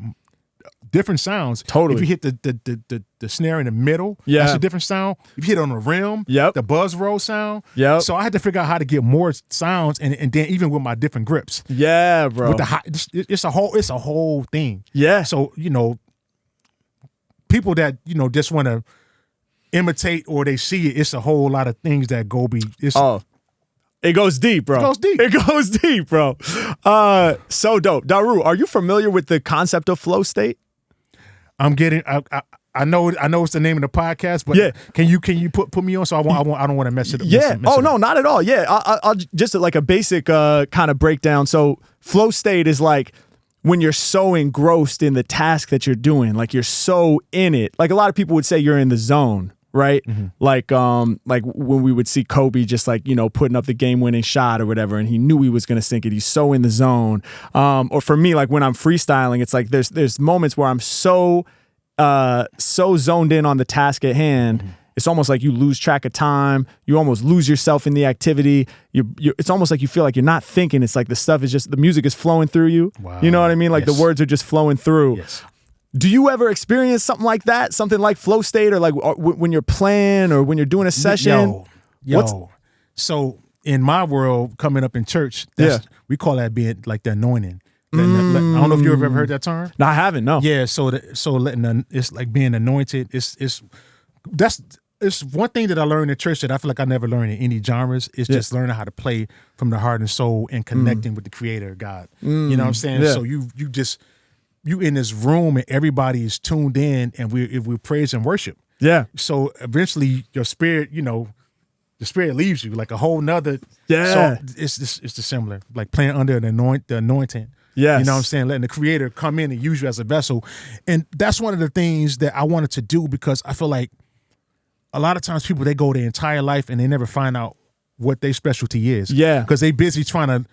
different sounds. Totally. If you hit the snare in the middle, that's a different sound. If you hit on the rim, the buzz roll sound. So I had to figure out how to get more sounds, and then even with my different grips. Yeah, bro. With the it's a whole thing. Yeah. So people that just want to imitate or they see it, it's a whole lot of things that go be. It goes deep, bro. It goes deep, bro. So dope. Daru, are you familiar with the concept of flow state? I'm getting. I know it's the name of the podcast, but can you put me on? So I don't want to mess it up. Yeah. No, not at all. Yeah. I'll just like a basic kind of breakdown. So flow state is like when you're so engrossed in the task that you're doing, like you're so in it. Like a lot of people would say you're in the zone. Right? Mm-hmm. Like when we would see Kobe just like, putting up the game-winning shot or whatever, and he knew he was going to sink it. He's so in the zone. Or for me, like when I'm freestyling, it's like there's moments where I'm so zoned in on the task at hand. Mm-hmm. It's almost like you lose track of time. You almost lose yourself in the activity. It's almost like you feel like you're not thinking. It's like the music is flowing through you. Wow. You know what I mean? Like the words are just flowing through. Yes. Do you ever experience something like that? Something like flow state, or like when you're playing or when you're doing a session? So in my world, coming up in church, we call that being like the anointing. I don't know if you've ever heard that term. No, I haven't. No. Yeah. So it's like being anointed. It's one thing that I learned in church that I feel like I never learned in any genres. It's just learning how to play from the heart and soul and connecting with the Creator, God. You know what I'm saying? Yeah. So you in this room and everybody is tuned in, and we praise and worship. Yeah. So eventually your spirit, the spirit leaves you like a whole nother. Yeah. So it's the similar, like playing under the anointing. Yeah. You know what I'm saying? Letting the Creator come in and use you as a vessel. And that's one of the things that I wanted to do, because I feel like a lot of times people, they go their entire life and they never find out what their specialty is. Yeah. Because they busy trying to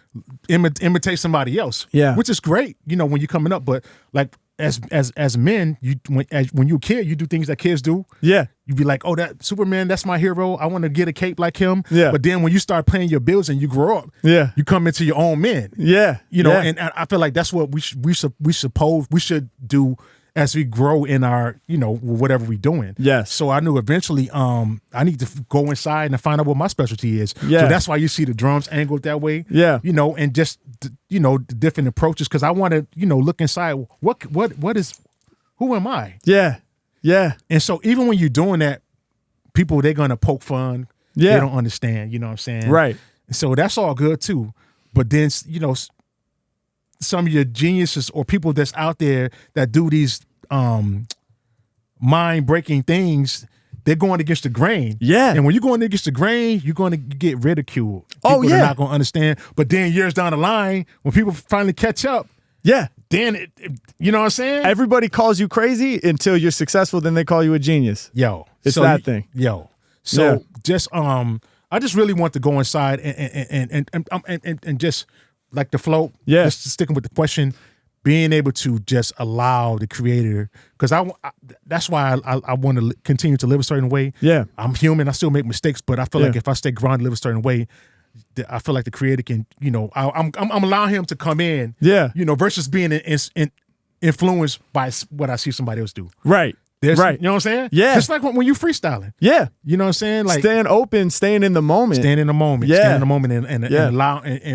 imitate somebody else. Yeah. Which is great, when you're coming up. But like as men, when you're a kid, you do things that kids do. Yeah. You be like, oh, that Superman, that's my hero. I want to get a cape like him. Yeah. But then when you start paying your bills and you grow up, you come into your own men. Yeah. And I feel like that's what we should do as we grow in our, whatever we're doing. Yes. So I knew eventually I need to go inside and find out what my specialty is. Yeah. So that's why you see the drums angled that way. Yeah. And just, the different approaches, because I want to, look inside. Who am I? Yeah. Yeah. And so even when you're doing that, people, they're going to poke fun. Yeah. They don't understand, you know what I'm saying? Right. So that's all good too. But then, some of your geniuses or people that's out there that do these mind-breaking things, they're going against the grain. Yeah. And when you're going against the grain, you're going to get ridiculed. People are not going to understand. But then years down the line, when people finally catch up, then you know what I'm saying? Everybody calls you crazy until you're successful, then they call you a genius. Yo. It's that thing. Yo. So just I just really want to go inside and just like the flow, just sticking with the question, being able to just allow the Creator, because that's why I want to continue to live a certain way. Yeah, I'm human. I still make mistakes, but I feel like if I stay grounded, live a certain way, I feel like the Creator can, I'm allowing Him to come in. Yeah, versus being influenced by what I see somebody else do. Right. Right. You know what I'm saying? Yeah. Just like when you freestyling. Yeah. You know what I'm saying? Like staying open, staying in the moment. Staying in the moment. Yeah. Staying in the moment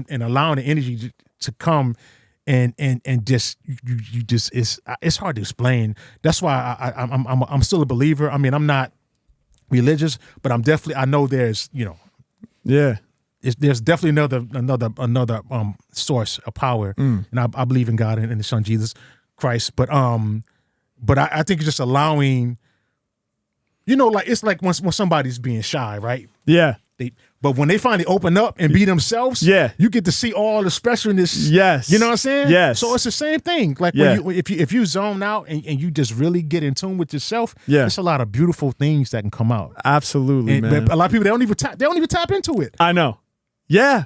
and allowing the energy to come and just you just it's hard to explain. That's why I'm still a believer. I mean, I'm not religious, but I know there's, Yeah. There's definitely another source of power. And I believe in God and His Son Jesus Christ. But I think it's just allowing, like it's like when somebody's being shy, right? Yeah. But when they finally open up and be themselves, you get to see all the specialness. Yes. You know what I'm saying? Yes. So it's the same thing. Like if you zone out and you just really get in tune with yourself, there's a lot of beautiful things that can come out. Absolutely, man. But a lot of people they don't even tap into it. I know. Yeah.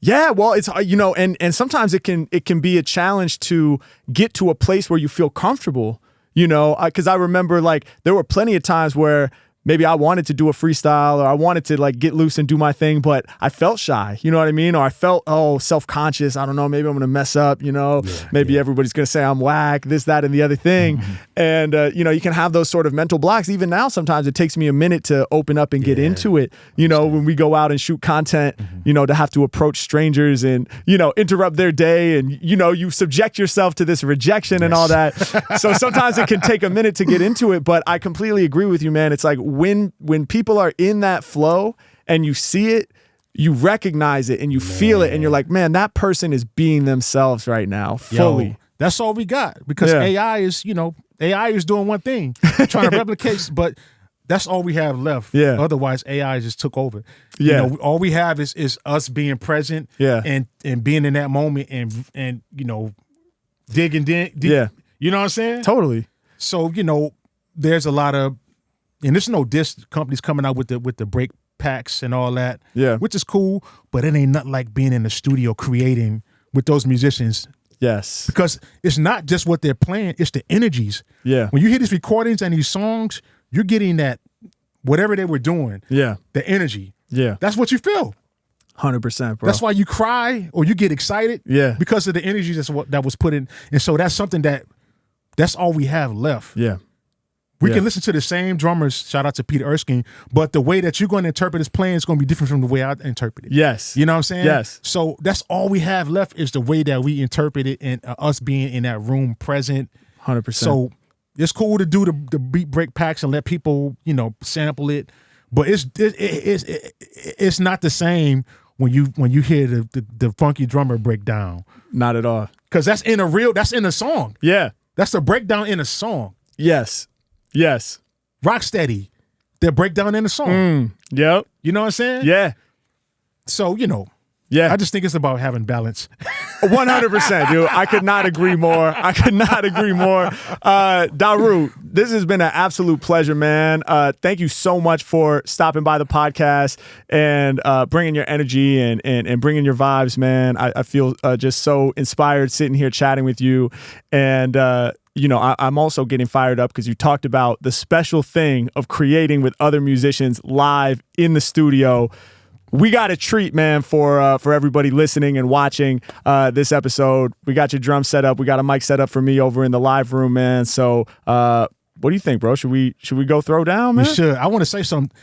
Yeah, well, it's and sometimes it can be a challenge to get to a place where you feel comfortable, because I remember like there were plenty of times where maybe I wanted to do a freestyle or I wanted to like get loose and do my thing, but I felt shy, you know what I mean? Or I felt, self-conscious. I don't know, maybe I'm going to mess up, maybe everybody's going to say I'm whack, this, that, and the other thing. And, you can have those sort of mental blocks. Even now, sometimes it takes me a minute to open up and get into it, when we go out and shoot content, to have to approach strangers and, interrupt their day and, you subject yourself to this rejection and all that. So sometimes it can take a minute to get into it, but I completely agree with you, man. It's like, when people are in that flow and you see it, you recognize it and you feel it and you're like, man, that person is being themselves right now fully. Yo, that's all we got because AI is doing one thing, trying to replicate, but that's all we have left. Yeah. Otherwise, AI just took over. Yeah. All we have is us being present. Yeah. And being in that moment and digging. Yeah. You know what I'm saying? Totally. So there's a lot of. And there's no diss companies coming out with the break packs and all that, which is cool, but it ain't nothing like being in the studio creating with those musicians. Yes. Because it's not just what they're playing, it's the energies. Yeah. When you hear these recordings and these songs, you're getting that, whatever they were doing, the energy. Yeah. That's what you feel. 100%, bro. That's why you cry or you get excited because of the energy that was put in. And so that's something that's all we have left. Yeah. We can listen to the same drummers, shout out to Peter Erskine, but the way that you're going to interpret his playing is going to be different from the way I interpret it. Yes. You know what I'm saying? Yes. So that's all we have left is the way that we interpret it and us being in that room present. 100%. So it's cool to do the beat break packs and let people, sample it, but it's not the same when you hear the funky drummer break down. Not at all. Because that's in a song. Yeah. That's a breakdown in a song. Yes. Yes. Rocksteady, their breakdown in the song. Yep. You know what I'm saying? Yeah. So, yeah. I just think it's about having balance. 100%, dude. I could not agree more. Daru, this has been an absolute pleasure, man. Thank you so much for stopping by the podcast and bringing your energy and bringing your vibes, man. I feel just so inspired sitting here chatting with you. And, I'm also getting fired up because you talked about the special thing of creating with other musicians live in the studio. We got a treat, man, for everybody listening and watching this episode. We got your drum set up. We got a mic set up for me over in the live room, man. So what do you think, bro? Should we go throw down, man? We should. I want to say something.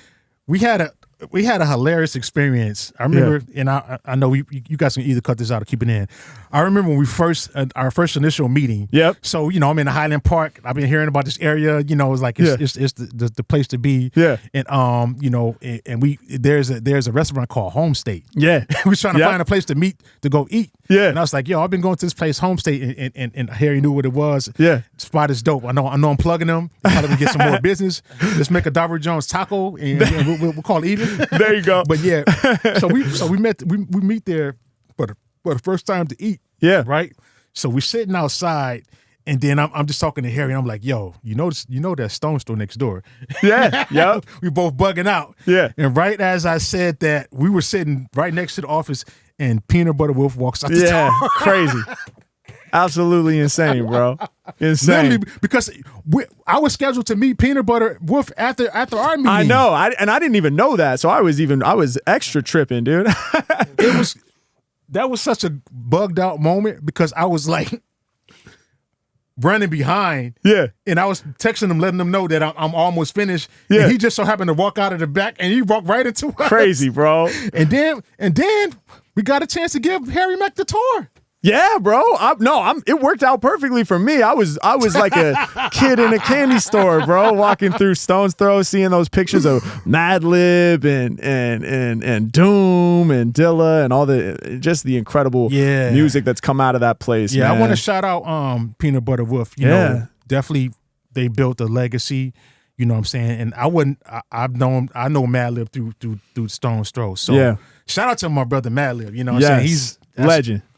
We had a hilarious experience. I remember, and I know you guys can either cut this out or keep it in. I remember when our first initial meeting. Yep. So I'm in the Highland Park. I've been hearing about this area. It's like it's the place to be. Yeah. And and there's a restaurant called Home State. Yeah. We was trying to find a place to go eat. Yeah. And I was like, I've been going to this place, Home State, and Harry knew what it was. Yeah. Spot is dope. I know I'm plugging them. Probably get some more business. Let's make a Daru Jones taco and we'll call it even. There you go. But yeah, so we meet there for the first time to eat. Yeah. Right. So we're sitting outside, and then I'm just talking to Harry, and I'm like, "Yo, you know that Stone store next door?" Yeah. Yep. We both bugging out. Yeah. And right as I said that, we were sitting right next to the office, and Peanut Butter Wolf walks out the door. Crazy. Absolutely insane, bro. Insane. Literally, because I was scheduled to meet Peanut Butter Wolf after our meeting. I know. I didn't even know that. So I was extra tripping, dude. That was such a bugged out moment because I was like, running behind. Yeah. And I was texting him, letting him know that I'm almost finished. Yeah. And he just so happened to walk out of the back, and he walked right into us. Crazy, bro. And then we got a chance to give Harry Mack the tour. Yeah, bro. It worked out perfectly for me. I was like a kid in a candy store, bro, walking through Stone's Throw, seeing those pictures of Madlib and Doom and Dilla and all the incredible music that's come out of that place. Yeah, man. I want to shout out Peanut Butter Wolf. You know, definitely they built a legacy. You know what I'm saying? And I know Madlib through Stone's Throw. So shout out to my brother Madlib. You know what I'm saying? He's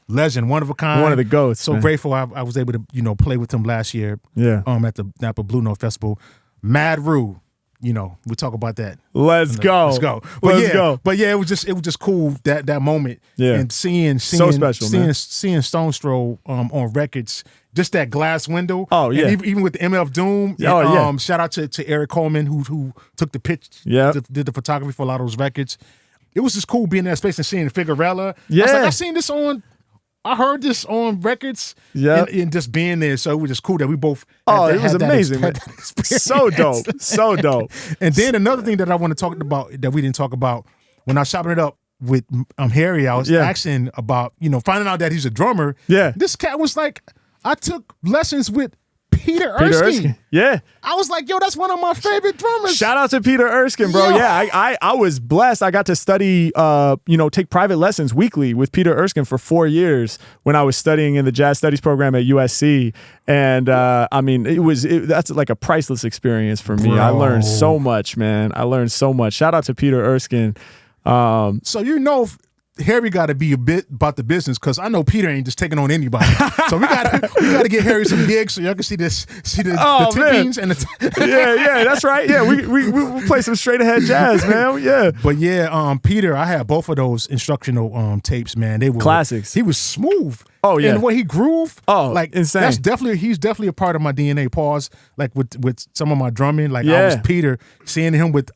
legend, one of a kind, one of the goats. So man. grateful I was able to play with him last year. Yeah. At the Napa Blue Note Festival. Mad Rue, we'll talk about that. Let's go. But yeah, it was just cool that moment. Yeah. And seeing so special, seeing Stone's Throw on records, just that glass window. Oh yeah. And even with the MF Doom. And, shout out to Eric Coleman who took the pitch. Yeah. Did the photography for a lot of those records. It was just cool being in that space and seeing Figuerella. Yeah. I was like, I heard this on records and just being there. So it was just cool that we both it was amazing, man. So dope. So dope. And then another thing that I want to talk about that we didn't talk about, when I was chopping it up with Harry, I was asking about, finding out that he's a drummer. Yeah. This cat was like, I took lessons with Peter Erskine. Yeah. I was like, yo, that's one of my favorite drummers. Shout out to Peter Erskine, bro. Yo. Yeah, I was blessed. I got to study, take private lessons weekly with Peter Erskine for 4 years when I was studying in the jazz studies program at USC. And that's like a priceless experience for me. Bro. I learned so much, man. I learned so much. Shout out to Peter Erskine. So Harry got to be a bit about the business because I know Peter ain't just taking on anybody. So we gotta get Harry some gigs so y'all can see the tippings and yeah, that's right. Yeah, we play some straight ahead jazz, man. Yeah, but Peter, I had both of those instructional tapes, man. They were classics. He was smooth. Oh yeah, and the way he groove, insane. He's definitely a part of my DNA. Pause, like with some of my drumming, like I was Peter, seeing him with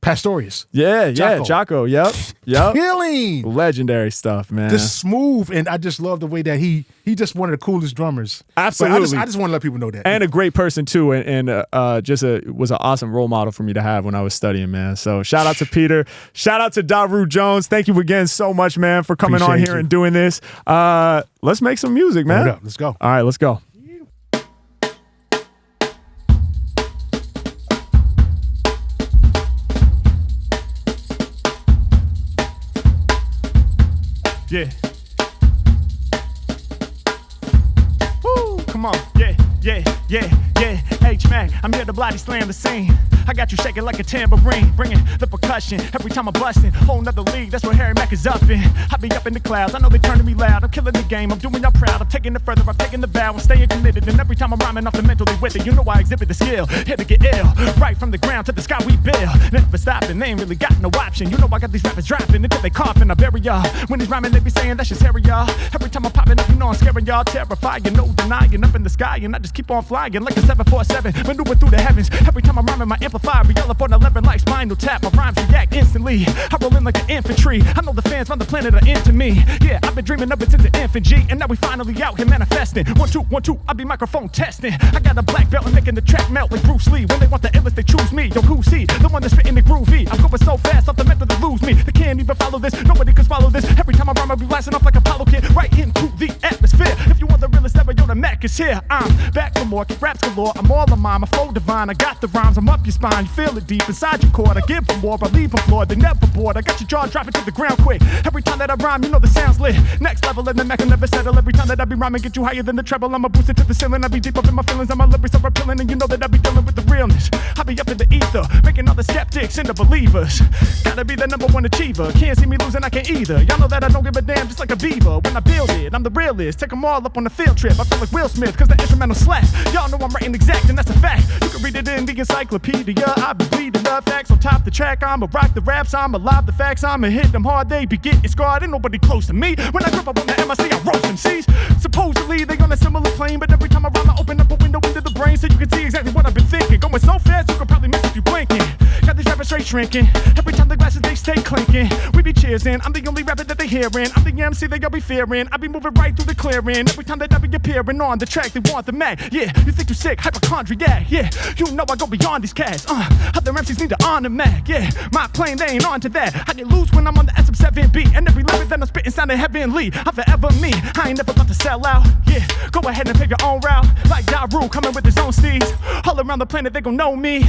Pastorius. Jocko. Yep. Killing. Legendary stuff, man. Just smooth, and I just love the way that he just one of the coolest drummers. Absolutely. I just want to let people know that. And a great person too, and was an awesome role model for me to have when I was studying, man. So shout out to Peter. Shout out to Daru Jones. Thank you again so much, man, for coming on here and doing this. Let's make some music, man. Hold up. Let's go. All right, let's go. Yeah. Woo, come on. Yeah. H-Mack, I'm here to bloody slam the scene. I got you shaking like a tambourine, bringing the percussion every time I'm busting. Whole nother league, that's where Harry Mack is up in. I be up in the clouds, I know they turning me loud. I'm killing the game, I'm doing y'all proud. I'm taking it further, I'm taking the vow. I'm staying committed, and every time I'm rhyming off the mentally with it, you know I exhibit the skill. Here to get ill, right from the ground to the sky we build. Never stopping, they ain't really got no option. You know I got these rappers dropping until they coughing. I bury y'all. When he's rhyming, they be saying that's just Harry, y'all. Every time I'm popping up, you know I'm scaring y'all. Terrifying, no denying, up in the sky, and I just keep on flying like a 747, maneuver through the heavens. Every time I'm rhyming, my amplifier be all up on 11 like Spinal Tap. My rhymes react instantly. I roll in like an infantry. I know the fans on the planet are into me. Yeah, I've been dreaming of it since the infant G, and now we finally out here manifesting. 1 2 1 2, I be microphone testing. I got a black belt and making the track melt like Bruce Lee. When they want the illest, they choose me. Yo, who's he? The one that's spitting the groovy. I'm going so fast, off the mental they lose me. They can't even follow this. Nobody can swallow this. Every time I rhyme, I be blasting off like Apollo Kid, right into the atmosphere. If you want the realest ever, yo, the Mack is here. I'm back for more, raps galore. I'm all of mine, my flow divine. I got the rhymes, I'm up your spine. You feel it deep inside your core. I give them more, I leave them floored. They never bored. I got your jaw dropping to the ground quick. Every time that I rhyme, you know the sound's lit. Next level, and the Mack will never settle. Every time that I be rhyming, get you higher than the treble. I'ma boost it to the ceiling. I be deep up in my feelings, and my lyrics are appealing. And you know that I be dealing with the realness. I be up in the ether, making all the skeptics into believers. Gotta be the #1 achiever. Can't see me losing, I can't either. Y'all know that I don't give a damn, just like a beaver. When I build it, I'm the realist. Take them all up on the field trip. I feel like Will Smith, cause the instrumental slap. Y'all know I'm writing exact, and that's a fact. You can read it in the encyclopedia. I be bleeding the facts on top the track. I'ma rock the raps, I'ma live the facts. I'ma hit them hard, they be getting scarred. Ain't nobody close to me. When I grip up on the MIC, I roast them C's. Supposedly they on a similar plane, but every time I rhyme, I open up a window into the brain so you can see exactly what I've been thinking. Going so fast, you can probably miss if you blinking. Got these rappers straight shrinking. Every time the glasses they stay clinking. We be cheersing. I'm the only rapper that they hearing. I'm the MC they all be fearing. I be moving right through the clearing. Every time that I be appearing on the track, they want the Mack. Yeah, you think you sick, hypochondriac. Yeah, you know I go beyond these cats. Other MCs need to honor Mack. Yeah, my plane, they ain't on to that. I get loose when I'm on the SM7B. And every lyric that I'm spitting sounding heavenly. I'm forever me. I ain't never about to sell out. Yeah, go ahead and pave your own route. Like Daru coming with his own steeds. All around the planet they gon' know me.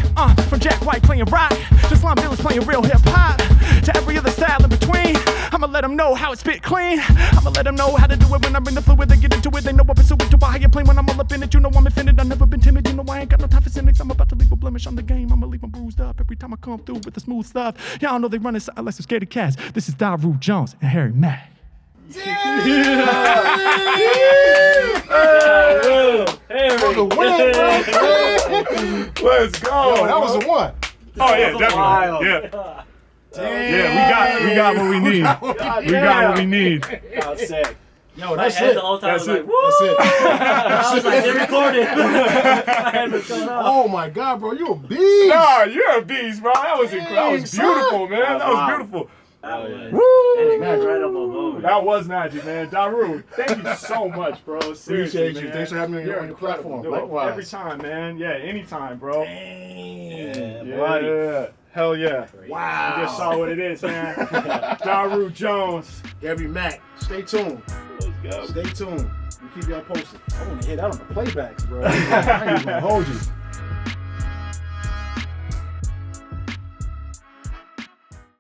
From Jack White playing rock to Slum Village playing real hip hop. To every other style in between. I'ma let them know how it's spit clean. I'ma let them know how to do it when I'm in the fluid. They get into it, they know I pursue it to a higher plane. When I'm all up in it, you know I'm infinite. I've never been timid, you know I ain't got no time for cynics. I'm about to leave a blemish on the game. I'ma leave them bruised up every time I come through with the smooth stuff. Y'all know they running like some scared cats. This is Daru Jones and Harry Mack. For the win, bro. Let's go. Yo, that was a one. Oh yeah, definitely. Yeah. Damn. Yeah, we got what we need. We got what we need. Sick. Yo, that's I had it. the whole time That's I was it. like, woo! That's it. I was like, they recorded. I had what's going on. Oh my God, bro, you a beast. Nah, you're a beast, bro. That was incredible. That was beautiful, man. That was beautiful. That was Woo! that's right up on moment. That was magic, man. Daru, thank you so much, bro. Seriously, Appreciate you. man. Thanks for having me on your incredible, platform. dude. Likewise. Every time, man. Yeah, anytime, bro. Yeah, Buddy. buddy. Hell yeah. Wow. You just saw what it is, man. Daru Jones. Harry Mack. Stay tuned. Let's go. Stay tuned. We keep y'all posted. I want to hear that on the playbacks, bro. I ain't gonna hold you.